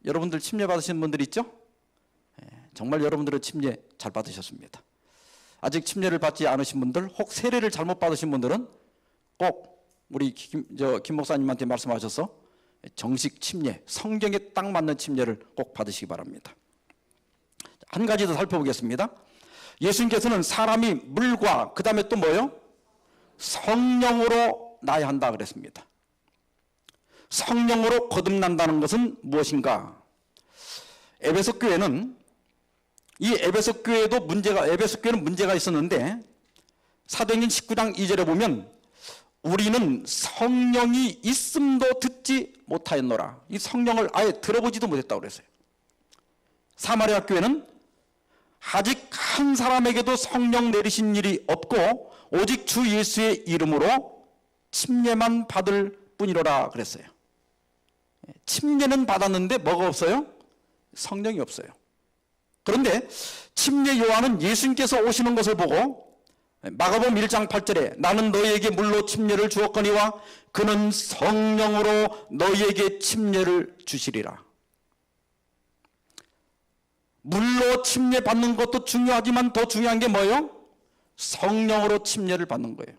여러분들 침례 받으신 분들 있죠? 정말 여러분들은 침례 잘 받으셨습니다. 아직 침례를 받지 않으신 분들, 혹 세례를 잘못 받으신 분들은 꼭 우리 김 목사님한테 말씀하셔서 정식 침례, 성경에 딱 맞는 침례를 꼭 받으시기 바랍니다. 한 가지 더 살펴보겠습니다. 예수님께서는 사람이 물과 그 다음에 또 뭐요? 성령으로 나야 한다 그랬습니다. 성령으로 거듭난다는 것은 무엇인가? 에베소 교회는 에베소 교회는 문제가 있었는데 사도행전 19장 2절에 보면 우리는 성령이 있음도 듣지 못하였노라. 이 성령을 아예 들어보지도 못했다고 그랬어요. 사마리아 교회는 아직 한 사람에게도 성령 내리신 일이 없고 오직 주 예수의 이름으로 침례만 받을 뿐이로라 그랬어요. 침례는 받았는데 뭐가 없어요? 성령이 없어요. 그런데 침례 요한은 예수님께서 오시는 것을 보고 마가복음 1장 8절에 나는 너희에게 물로 침례를 주었거니와 그는 성령으로 너희에게 침례를 주시리라. 물로 침례 받는 것도 중요하지만 더 중요한 게 뭐예요? 성령으로 침례를 받는 거예요.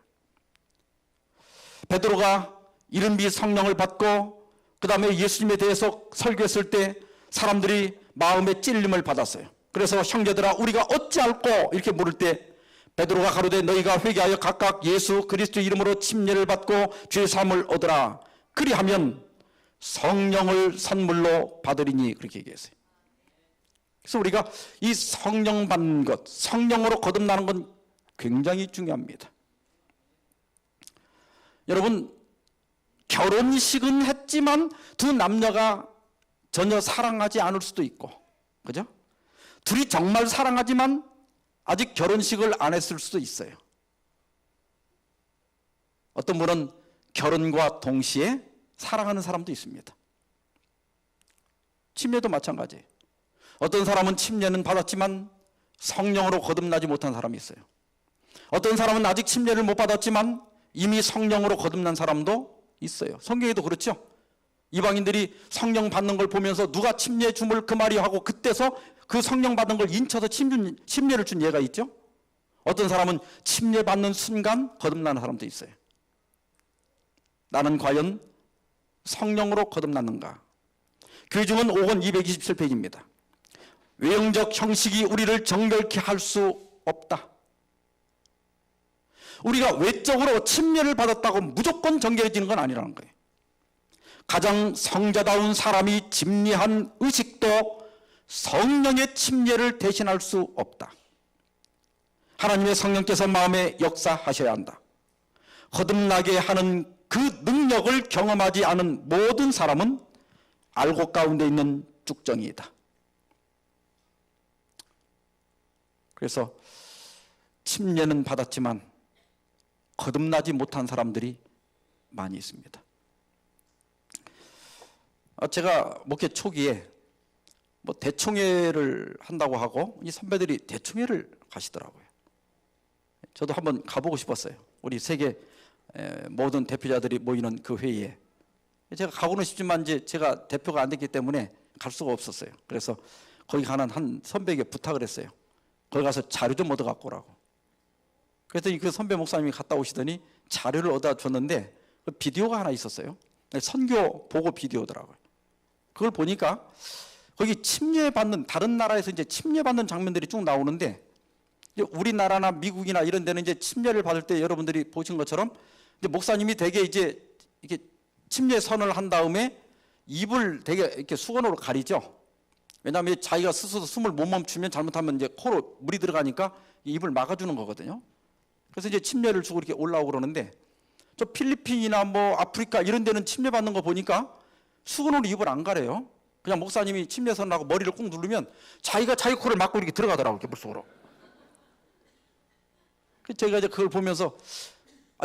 베드로가 이른비 성령을 받고 그 다음에 예수님에 대해서 설교했을 때 사람들이 마음의 찔림을 받았어요. 그래서 형제들아 우리가 어찌할꼬 이렇게 물을 때 베드로가 가로되 너희가 회개하여 각각 예수 그리스도 이름으로 침례를 받고 죄 사함을 얻으라. 그리하면 성령을 선물로 받으리니, 그렇게 얘기했어요. 그래서 우리가 이 성령 받는 것, 성령으로 거듭나는 건 굉장히 중요합니다. 여러분, 결혼식은 했지만 두 남녀가 전혀 사랑하지 않을 수도 있고, 그죠? 둘이 정말 사랑하지만 아직 결혼식을 안 했을 수도 있어요. 어떤 분은 결혼과 동시에 사랑하는 사람도 있습니다. 침례도 마찬가지예요. 어떤 사람은 침례는 받았지만 성령으로 거듭나지 못한 사람이 있어요. 어떤 사람은 아직 침례를 못 받았지만 이미 성령으로 거듭난 사람도 있어요. 성경에도 그렇죠. 이방인들이 성령 받는 걸 보면서 누가 침례 줌을 그 말이 하고 그때서 그 성령 받은 걸 인쳐서 침례를 준 예가 있죠. 어떤 사람은 침례 받는 순간 거듭나는 사람도 있어요. 나는 과연 성령으로 거듭났는가? 교회중은 5권 227페이지입니다. 외형적 형식이 우리를 정결케 할 수 없다. 우리가 외적으로 침례를 받았다고 무조건 정결해지는 건 아니라는 거예요. 가장 성자다운 사람이 집리한 의식도 성령의 침례를 대신할 수 없다. 하나님의 성령께서 마음에 역사하셔야 한다. 거듭나게 하는 그 능력을 경험하지 않은 모든 사람은 알곡 가운데 있는 쭉정이다. 그래서 침례는 받았지만 거듭나지 못한 사람들이 많이 있습니다. 제가 목회 초기에 대총회를 한다고 하고 이 선배들이 대총회를 가시더라고요. 저도 한번 가보고 싶었어요. 우리 세계 모든 대표자들이 모이는 그 회의에. 제가 가고는 싶지만 이제 제가 대표가 안 됐기 때문에 갈 수가 없었어요. 그래서 거기 가는 한 선배에게 부탁을 했어요. 거기 가서 자료 좀 얻어 갖고 오라고. 그랬더니 그 선배 목사님이 갔다 오시더니 자료를 얻어 줬는데 그 비디오가 하나 있었어요. 선교 보고 비디오더라고요. 그걸 보니까 거기 침례받는, 다른 나라에서 이제 침례받는 장면들이 쭉 나오는데, 우리나라나 미국이나 이런 데는 이제 침례를 받을 때 여러분들이 보신 것처럼 이제 목사님이 되게 이제 이렇게 침례 선을 한 다음에 입을 되게 이렇게 수건으로 가리죠. 왜냐하면 자기가 스스로 숨을 못 멈추면 잘못하면 이제 코로 물이 들어가니까 입을 막아주는 거거든요. 그래서 이제 침례를 주고 이렇게 올라오고 그러는데, 저 필리핀이나 아프리카 이런 데는 침례 받는 거 보니까 수건으로 입을 안 가려요. 그냥 목사님이 침례선을 하고 머리를 꾹 누르면 자기가 자기 코를 막고 이렇게 들어가더라고요. 이렇게 물속으로. 제가 이제 그걸 보면서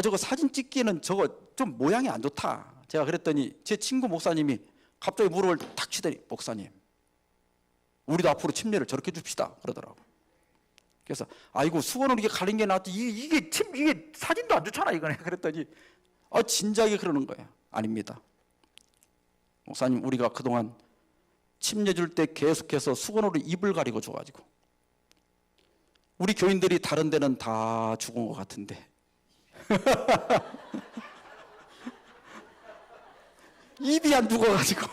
저거 사진 찍기에는 저거 좀 모양이 안 좋다. 제가 그랬더니 제 친구 목사님이 갑자기 무릎을 탁 치더니, 목사님, 우리도 앞으로 침례를 저렇게 줍시다 그러더라고요. 그래서 아이고, 수건으로 이게 가린 게 낫지, 이게 사진도 안 좋잖아 이거네. 그랬더니 진작에 그러는 거예요. 아닙니다. 목사님, 우리가 그동안 침례 줄 때 계속해서 수건으로 입을 가리고 줘가지고 우리 교인들이 다른 데는 다 죽은 것 같은데 입이 안 죽어가지고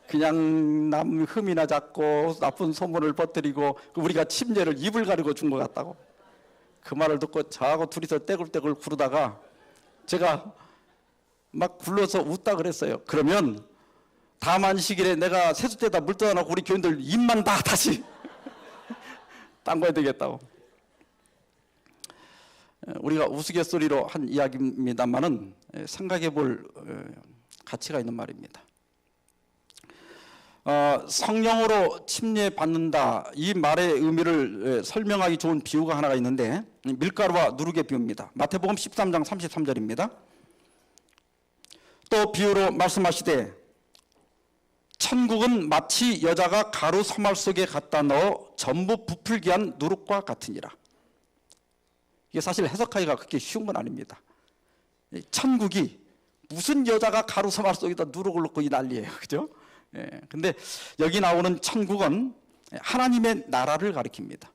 그냥 남 흠이나 잡고 나쁜 소문을 퍼뜨리고 우리가 침례를 입을 가리고 준 것 같다고. 그 말을 듣고 저하고 둘이서 떼굴떼굴 구르다가 제가 막 굴러서 웃다 그랬어요. 그러면 다음 안식일에 내가 세숫대에다 물 떠다 놓고 우리 교인들 입만 다 다시 딴 거야 되겠다고. 우리가 우스갯소리로 한 이야기입니다만은 생각해 볼 가치가 있는 말입니다. 성령으로 침례 받는다, 이 말의 의미를 설명하기 좋은 비유가 하나가 있는데 밀가루와 누룩의 비유입니다. 마태복음 13장 33절입니다. 또 비유로 말씀하시되 천국은 마치 여자가 가루 소말 속에 갖다 넣어 전부 부풀게 한 누룩과 같으니라. 이게 사실 해석하기가 그렇게 쉬운 건 아닙니다. 천국이 무슨 여자가 가루 소말 속에다 누룩을 넣고 이 난리예요. 그죠? 근데 여기 나오는 천국은 하나님의 나라를 가리킵니다.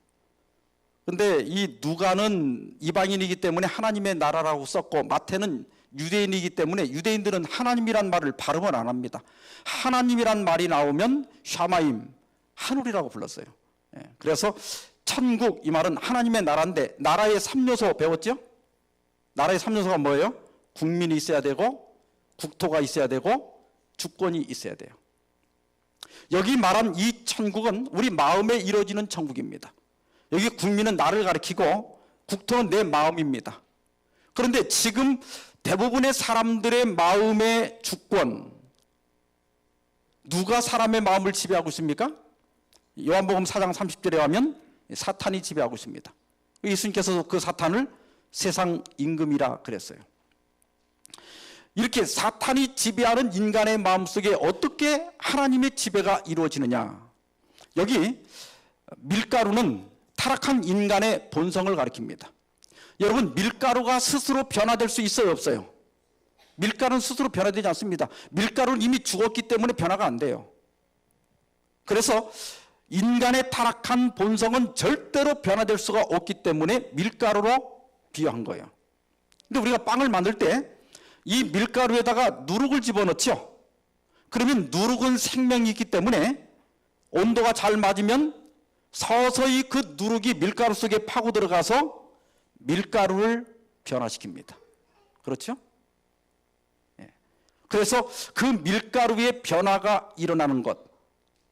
근데 이 누가는 이방인이기 때문에 하나님의 나라라고 썼고, 마태는 유대인이기 때문에 유대인들은 하나님이란 말을 발음을 안 합니다. 하나님이란 말이 나오면 샤마임, 하늘이라고 불렀어요. 그래서 천국, 이 말은 하나님의 나라인데, 나라의 3요소 배웠죠? 나라의 3요소가 뭐예요? 국민이 있어야 되고, 국토가 있어야 되고, 주권이 있어야 돼요. 여기 말한 이 천국은 우리 마음에 이루어지는 천국입니다. 여기 국민은 나를 가리키고 국토는 내 마음입니다. 그런데 지금 대부분의 사람들의 마음의 주권, 누가 사람의 마음을 지배하고 있습니까? 요한복음 4장 30절에 하면 사탄이 지배하고 있습니다. 예수님께서 그 사탄을 세상 임금이라 그랬어요. 이렇게 사탄이 지배하는 인간의 마음속에 어떻게 하나님의 지배가 이루어지느냐? 여기 밀가루는 타락한 인간의 본성을 가리킵니다. 여러분, 밀가루가 스스로 변화될 수 있어요, 없어요? 밀가루는 스스로 변화되지 않습니다. 밀가루는 이미 죽었기 때문에 변화가 안 돼요. 그래서 인간의 타락한 본성은 절대로 변화될 수가 없기 때문에 밀가루로 비유한 거예요. 근데 우리가 빵을 만들 때 이 밀가루에다가 누룩을 집어넣죠. 그러면 누룩은 생명이 있기 때문에 온도가 잘 맞으면 서서히 그 누룩이 밀가루 속에 파고 들어가서 밀가루를 변화시킵니다. 그렇죠? 그래서 그 밀가루의 변화가 일어나는 것,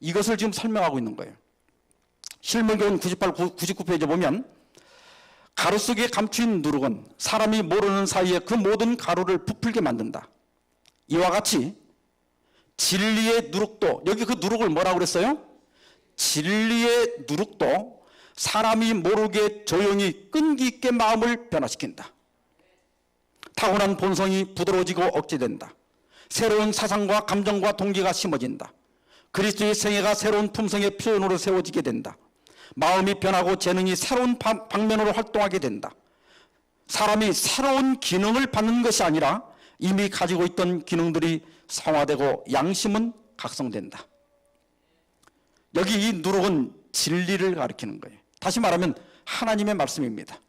이것을 지금 설명하고 있는 거예요. 실물교훈 98, 99페이지에 보면 가루 속에 감추인 누룩은 사람이 모르는 사이에 그 모든 가루를 부풀게 만든다. 이와 같이 진리의 누룩도, 여기 그 누룩을 뭐라고 그랬어요? 진리의 누룩도 사람이 모르게 조용히 끈기 있게 마음을 변화시킨다. 타고난 본성이 부드러워지고 억제된다. 새로운 사상과 감정과 동기가 심어진다. 그리스도의 생애가 새로운 품성의 표현으로 세워지게 된다. 마음이 변하고 재능이 새로운 방면으로 활동하게 된다. 사람이 새로운 기능을 받는 것이 아니라 이미 가지고 있던 기능들이 성화되고 양심은 각성된다. 여기 이 누룩은 진리를 가리키는 거예요. 다시 말하면 하나님의 말씀입니다.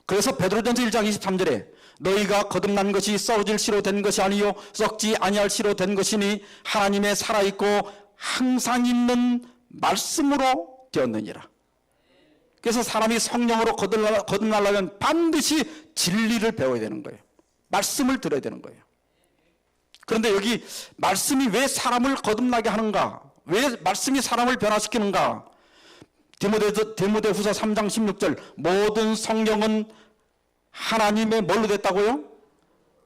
그래서 베드로전서 1장 23절에 너희가 거듭난 것이 썩어질 씨로 된 것이 아니요 썩지 아니할 씨로 된 것이니 하나님의 살아있고 항상 있는 말씀으로 되었느니라. 그래서 사람이 성령으로 거듭나려면 반드시 진리를 배워야 되는 거예요. 말씀을 들어야 되는 거예요. 그런데 여기 말씀이 왜 사람을 거듭나게 하는가? 왜 말씀이 사람을 변화시키는가? 디모데후서 3장 16절 모든 성령은 하나님의 뭘로 됐다고요?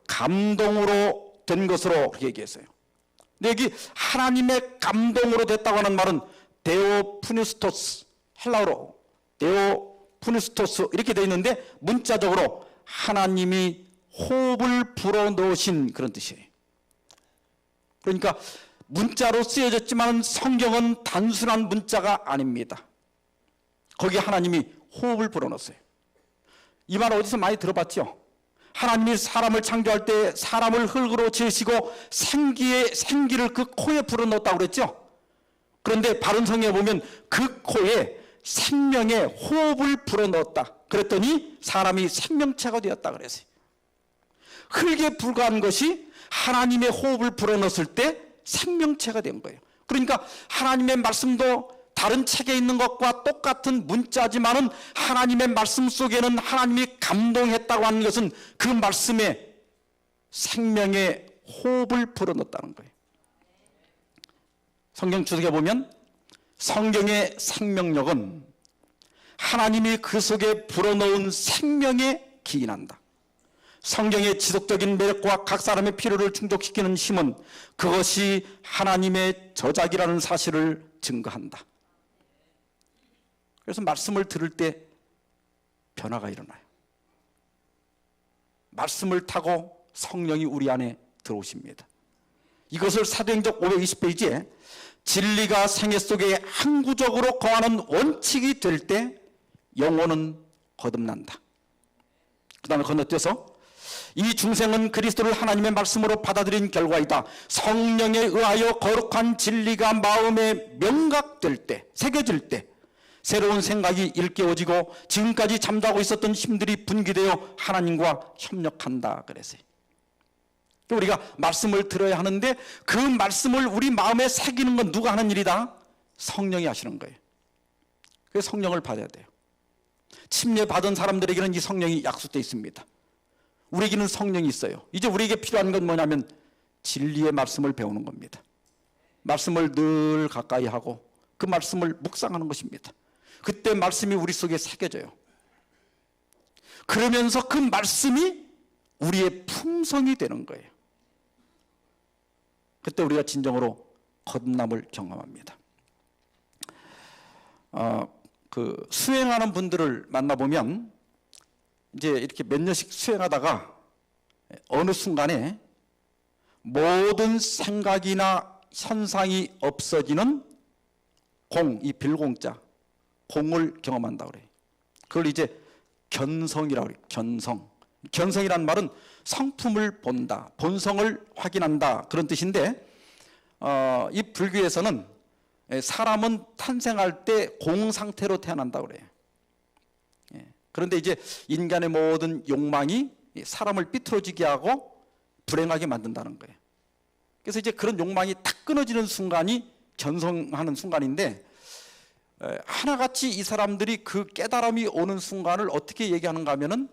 감동으로 된 것으로 그렇게 얘기했어요. 근데 여기 하나님의 감동으로 됐다고 하는 말은 데오푸니스토스, 헬라어로 데오푸니스토스 이렇게 되어 있는데 문자적으로 하나님이 호흡을 불어넣으신 그런 뜻이에요. 그러니까 문자로 쓰여졌지만 성경은 단순한 문자가 아닙니다. 거기에 하나님이 호흡을 불어넣었어요. 이 말 어디서 많이 들어봤죠? 하나님이 사람을 창조할 때 사람을 흙으로 지으시고 생기를 그 코에 불어넣었다고 그랬죠? 그런데 바른 성경에 보면 그 코에 생명의 호흡을 불어넣었다. 그랬더니 사람이 생명체가 되었다 그랬어요. 흙에 불과한 것이 하나님의 호흡을 불어넣었을 때 생명체가 된 거예요. 그러니까 하나님의 말씀도 다른 책에 있는 것과 똑같은 문자지만은 하나님의 말씀 속에는 하나님이 감동했다고 하는 것은 그 말씀에 생명의 호흡을 불어넣었다는 거예요. 성경 주석에 보면 성경의 생명력은 하나님이 그 속에 불어넣은 생명에 기인한다. 성경의 지속적인 매력과 각 사람의 필요를 충족시키는 힘은 그것이 하나님의 저작이라는 사실을 증거한다. 그래서 말씀을 들을 때 변화가 일어나요. 말씀을 타고 성령이 우리 안에 들어오십니다. 이것을 사도행전 520페이지에 진리가 생애 속에 항구적으로 거하는 원칙이 될 때 영혼은 거듭난다. 그 다음에 건너뛰어서 이 중생은 그리스도를 하나님의 말씀으로 받아들인 결과이다. 성령에 의하여 거룩한 진리가 마음에 명각될 때, 새겨질 때 새로운 생각이 일깨워지고 지금까지 잠자고 있었던 힘들이 분기되어 하나님과 협력한다 그랬어요. 우리가 말씀을 들어야 하는데 그 말씀을 우리 마음에 새기는 건 누가 하는 일이다? 성령이 하시는 거예요. 그래서 성령을 받아야 돼요. 침례받은 사람들에게는 이 성령이 약속되어 있습니다. 우리에게는 성령이 있어요. 이제 우리에게 필요한 건 뭐냐면 진리의 말씀을 배우는 겁니다. 말씀을 늘 가까이 하고 그 말씀을 묵상하는 것입니다. 그때 말씀이 우리 속에 새겨져요. 그러면서 그 말씀이 우리의 품성이 되는 거예요. 그때 우리가 진정으로 거듭남을 경험합니다. 수행하는 분들을 만나보면 이제 이렇게 몇 년씩 수행하다가 어느 순간에 모든 생각이나 현상이 없어지는 이 빌공자, 공을 경험한다 그래요. 그걸 이제 견성이라고 그래요. 견성. 견성이란 말은 성품을 본다, 본성을 확인한다 그런 뜻인데 이 불교에서는 사람은 탄생할 때 공 상태로 태어난다 그래요. 그런데 이제 인간의 모든 욕망이 사람을 삐뚤어지게 하고 불행하게 만든다는 거예요. 그래서 이제 그런 욕망이 탁 끊어지는 순간이 견성하는 순간인데 하나같이 이 사람들이 그 깨달음이 오는 순간을 어떻게 얘기하는가 하면은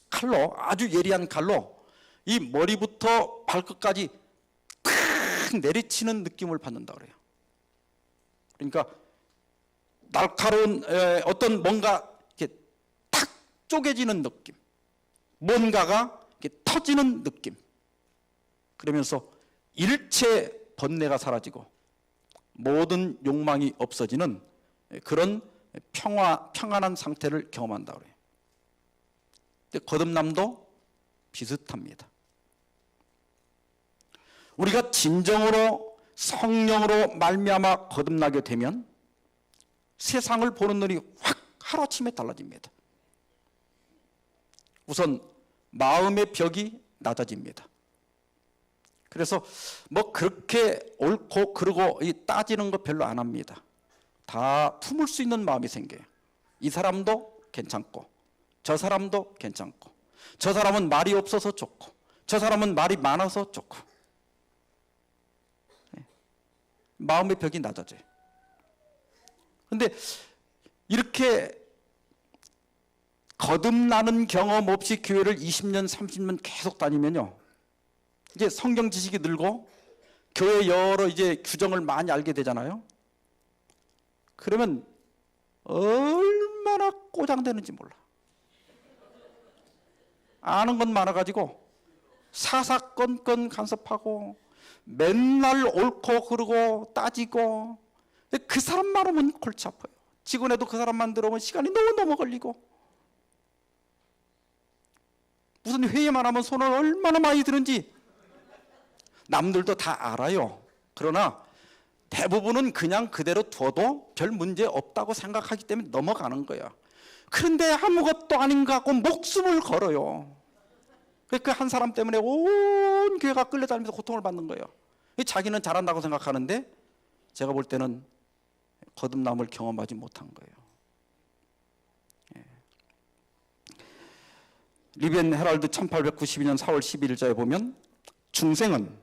칼로, 아주 예리한 칼로 이 머리부터 발끝까지 콱 내리치는 느낌을 받는다 그래요. 그러니까 날카로운 어떤 뭔가 이렇게 탁 쪼개지는 느낌, 뭔가가 이렇게 터지는 느낌. 그러면서 일체 번뇌가 사라지고 모든 욕망이 없어지는 그런 평안한 상태를 경험한다 그래요. 근데 거듭남도 비슷합니다. 우리가 진정으로 성령으로 말미암아 거듭나게 되면 세상을 보는 눈이 확 하루아침에 달라집니다. 우선 마음의 벽이 낮아집니다. 그래서 뭐 그렇게 옳고 그르고 따지는 거 별로 안 합니다. 다 품을 수 있는 마음이 생겨요. 이 사람도 괜찮고 저 사람도 괜찮고 저 사람은 말이 없어서 좋고 저 사람은 말이 많아서 좋고 마음의 벽이 낮아져요. 그런데 이렇게 거듭나는 경험 없이 교회를 20년 30년 계속 다니면요, 이제 성경 지식이 늘고 교회 여러 이제 규정을 많이 알게 되잖아요. 그러면 얼마나 꼬장되는지 몰라. 아는 건 많아가지고 사사건건 간섭하고 맨날 옳고 그르고 따지고, 그 사람만 오면 골치 아파요. 직원에도 그 사람만 들어오면 시간이 너무 걸리고, 무슨 회의만 하면 손을 얼마나 많이 드는지 남들도 다 알아요. 그러나 대부분은 그냥 그대로 둬도 별 문제 없다고 생각하기 때문에 넘어가는 거야. 그런데 아무것도 아닌 것 같고 목숨을 걸어요. 그 한 사람 때문에 온 교회가 끌려다니면서 고통을 받는 거예요. 자기는 잘한다고 생각하는데 제가 볼 때는 거듭남을 경험하지 못한 거예요. 리비엔 헤럴드 1892년 4월 11일자에 보면 중생은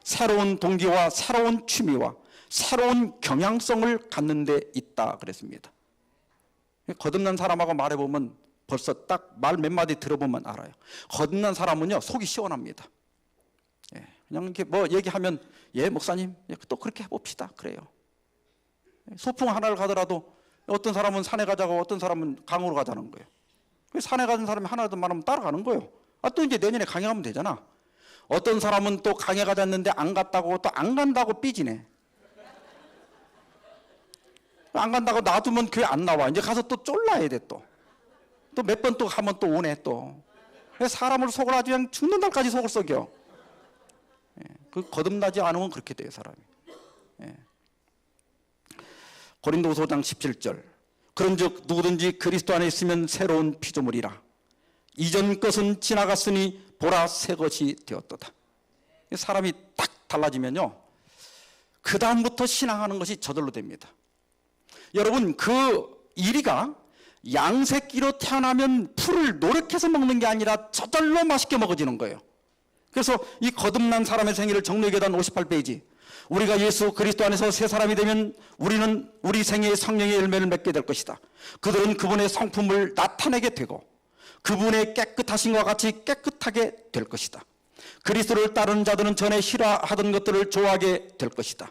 새로운 동기와 새로운 취미와 새로운 경향성을 갖는 데 있다 그랬습니다. 거듭난 사람하고 말해보면 벌써 딱 말 몇 마디 들어보면 알아요. 거듭난 사람은요, 속이 시원합니다. 그냥 이렇게 뭐 얘기하면, 예, 목사님, 또 그렇게 해봅시다. 그래요. 소풍 하나를 가더라도 어떤 사람은 산에 가자고 어떤 사람은 강으로 가자는 거예요. 산에 가는 사람이 하나도 말하면 따라가는 거예요. 또 이제 내년에 강에 가면 되잖아. 어떤 사람은 또 강에 가자는데 안 갔다고 또 안 간다고 삐지네. 안 간다고 놔두면 교회 안 나와. 이제 가서 또 쫄라야 돼 또. 또 몇 번 또 가면 또 오네 또. 사람을 속을 아주 그냥 죽는 날까지 속을 썩여. 그 거듭나지 않으면 그렇게 돼요, 사람이. 고린도후서 5장 17절. 그런즉 누구든지 그리스도 안에 있으면 새로운 피조물이라. 이전 것은 지나갔으니 보라 새 것이 되었도다. 사람이 딱 달라지면요, 그 다음부터 신앙하는 것이 저절로 됩니다. 여러분, 그 이리가 양새끼로 태어나면 풀을 노력해서 먹는 게 아니라 저절로 맛있게 먹어지는 거예요. 그래서 이 거듭난 사람의 생애를 정리계단 58페이지, 우리가 예수 그리스도 안에서 새 사람이 되면 우리는 우리 생애의 성령의 열매를 맺게 될 것이다. 그들은 그분의 성품을 나타내게 되고 그분의 깨끗하심과 같이 깨끗하게 될 것이다. 그리스도를 따르는 자들은 전에 싫어하던 것들을 좋아하게 될 것이다.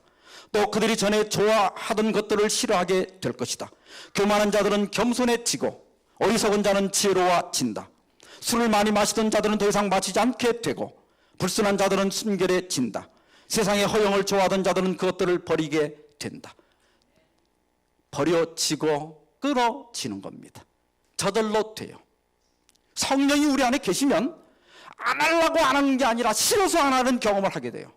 또 그들이 전에 좋아하던 것들을 싫어하게 될 것이다. 교만한 자들은 겸손해지고 어리석은 자는 지혜로워진다. 술을 많이 마시던 자들은 더 이상 마시지 않게 되고 불순한 자들은 순결해진다. 세상의 허영을 좋아하던 자들은 그것들을 버리게 된다. 버려지고 끊어지는 겁니다. 저절로 돼요. 성령이 우리 안에 계시면 안 하려고 안 하는 게 아니라 싫어서 안 하는 경험을 하게 돼요.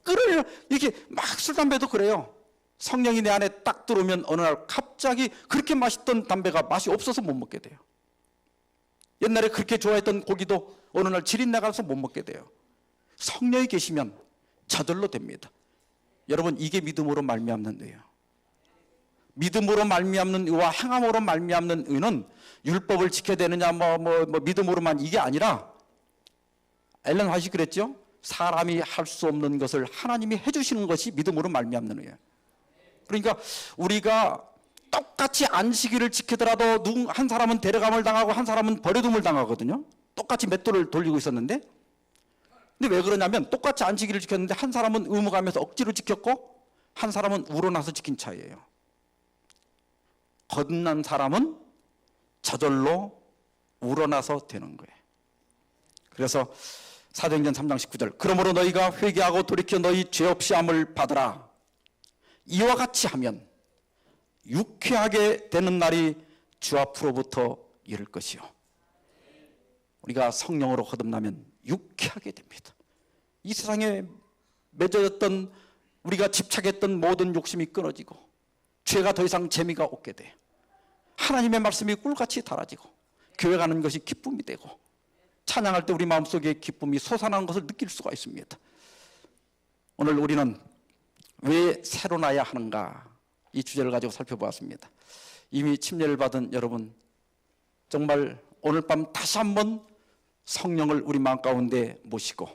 끌어요. 이렇게 막 술, 담배도 그래요. 성령이 내 안에 딱 들어오면 어느 날 갑자기 그렇게 맛있던 담배가 맛이 없어서 못 먹게 돼요. 옛날에 그렇게 좋아했던 고기도 어느 날 질이 나가서 못 먹게 돼요. 성령이 계시면 저절로 됩니다. 여러분, 이게 믿음으로 말미암는 의예요. 믿음으로 말미암는 의와 행함으로 말미암는 의는 율법을 지켜야 되느냐 믿음으로만 이게 아니라 엘렌 화이트 그랬죠. 사람이 할 수 없는 것을 하나님이 해주시는 것이 믿음으로 말미암는 의예요. 그러니까 우리가 똑같이 안식일을 지키더라도 한 사람은 데려감을 당하고 한 사람은 버려둠을 당하거든요. 똑같이 맷돌을 돌리고 있었는데, 근데 왜 그러냐면 똑같이 안식일을 지켰는데 한 사람은 의무감에서 억지로 지켰고 한 사람은 우러나서 지킨 차이예요. 거듭난 사람은 저절로 우러나서 되는 거예요. 그래서 사도행전 3장 19절, 그러므로 너희가 회개하고 돌이켜 너희 죄 없이 함을 받으라. 이와 같이 하면 유쾌하게 되는 날이 주 앞으로부터 이를 것이요. 우리가 성령으로 거듭나면 유쾌하게 됩니다. 이 세상에 맺어졌던 우리가 집착했던 모든 욕심이 끊어지고 죄가 더 이상 재미가 없게 돼요. 하나님의 말씀이 꿀같이 달아지고 교회 가는 것이 기쁨이 되고 찬양할 때 우리 마음속에 기쁨이 솟아나는 것을 느낄 수가 있습니다. 오늘 우리는 왜 새로 나야 하는가, 이 주제를 가지고 살펴보았습니다. 이미 침례를 받은 여러분, 정말 오늘 밤 다시 한번 성령을 우리 마음 가운데 모시고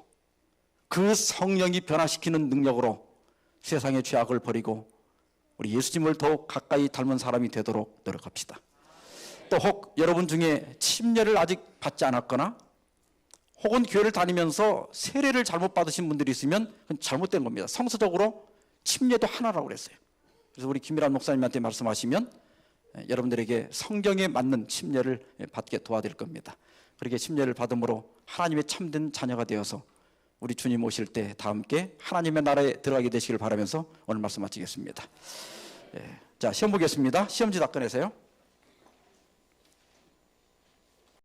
그 성령이 변화시키는 능력으로 세상의 죄악을 버리고 우리 예수님을 더욱 가까이 닮은 사람이 되도록 노력합시다. 또 혹 여러분 중에 침례를 아직 받지 않았거나 혹은 교회를 다니면서 세례를 잘못 받으신 분들이 있으면 그건 잘못된 겁니다. 성서적으로 침례도 하나라고 그랬어요. 그래서 우리 김일환 목사님한테 말씀하시면 여러분들에게 성경에 맞는 침례를 받게 도와드릴 겁니다. 그렇게 침례를 받음으로 하나님의 참된 자녀가 되어서 우리 주님 오실 때 다 함께 하나님의 나라에 들어가게 되시길 바라면서 오늘 말씀 마치겠습니다. 자, 시험 보겠습니다. 시험지 다 꺼내세요.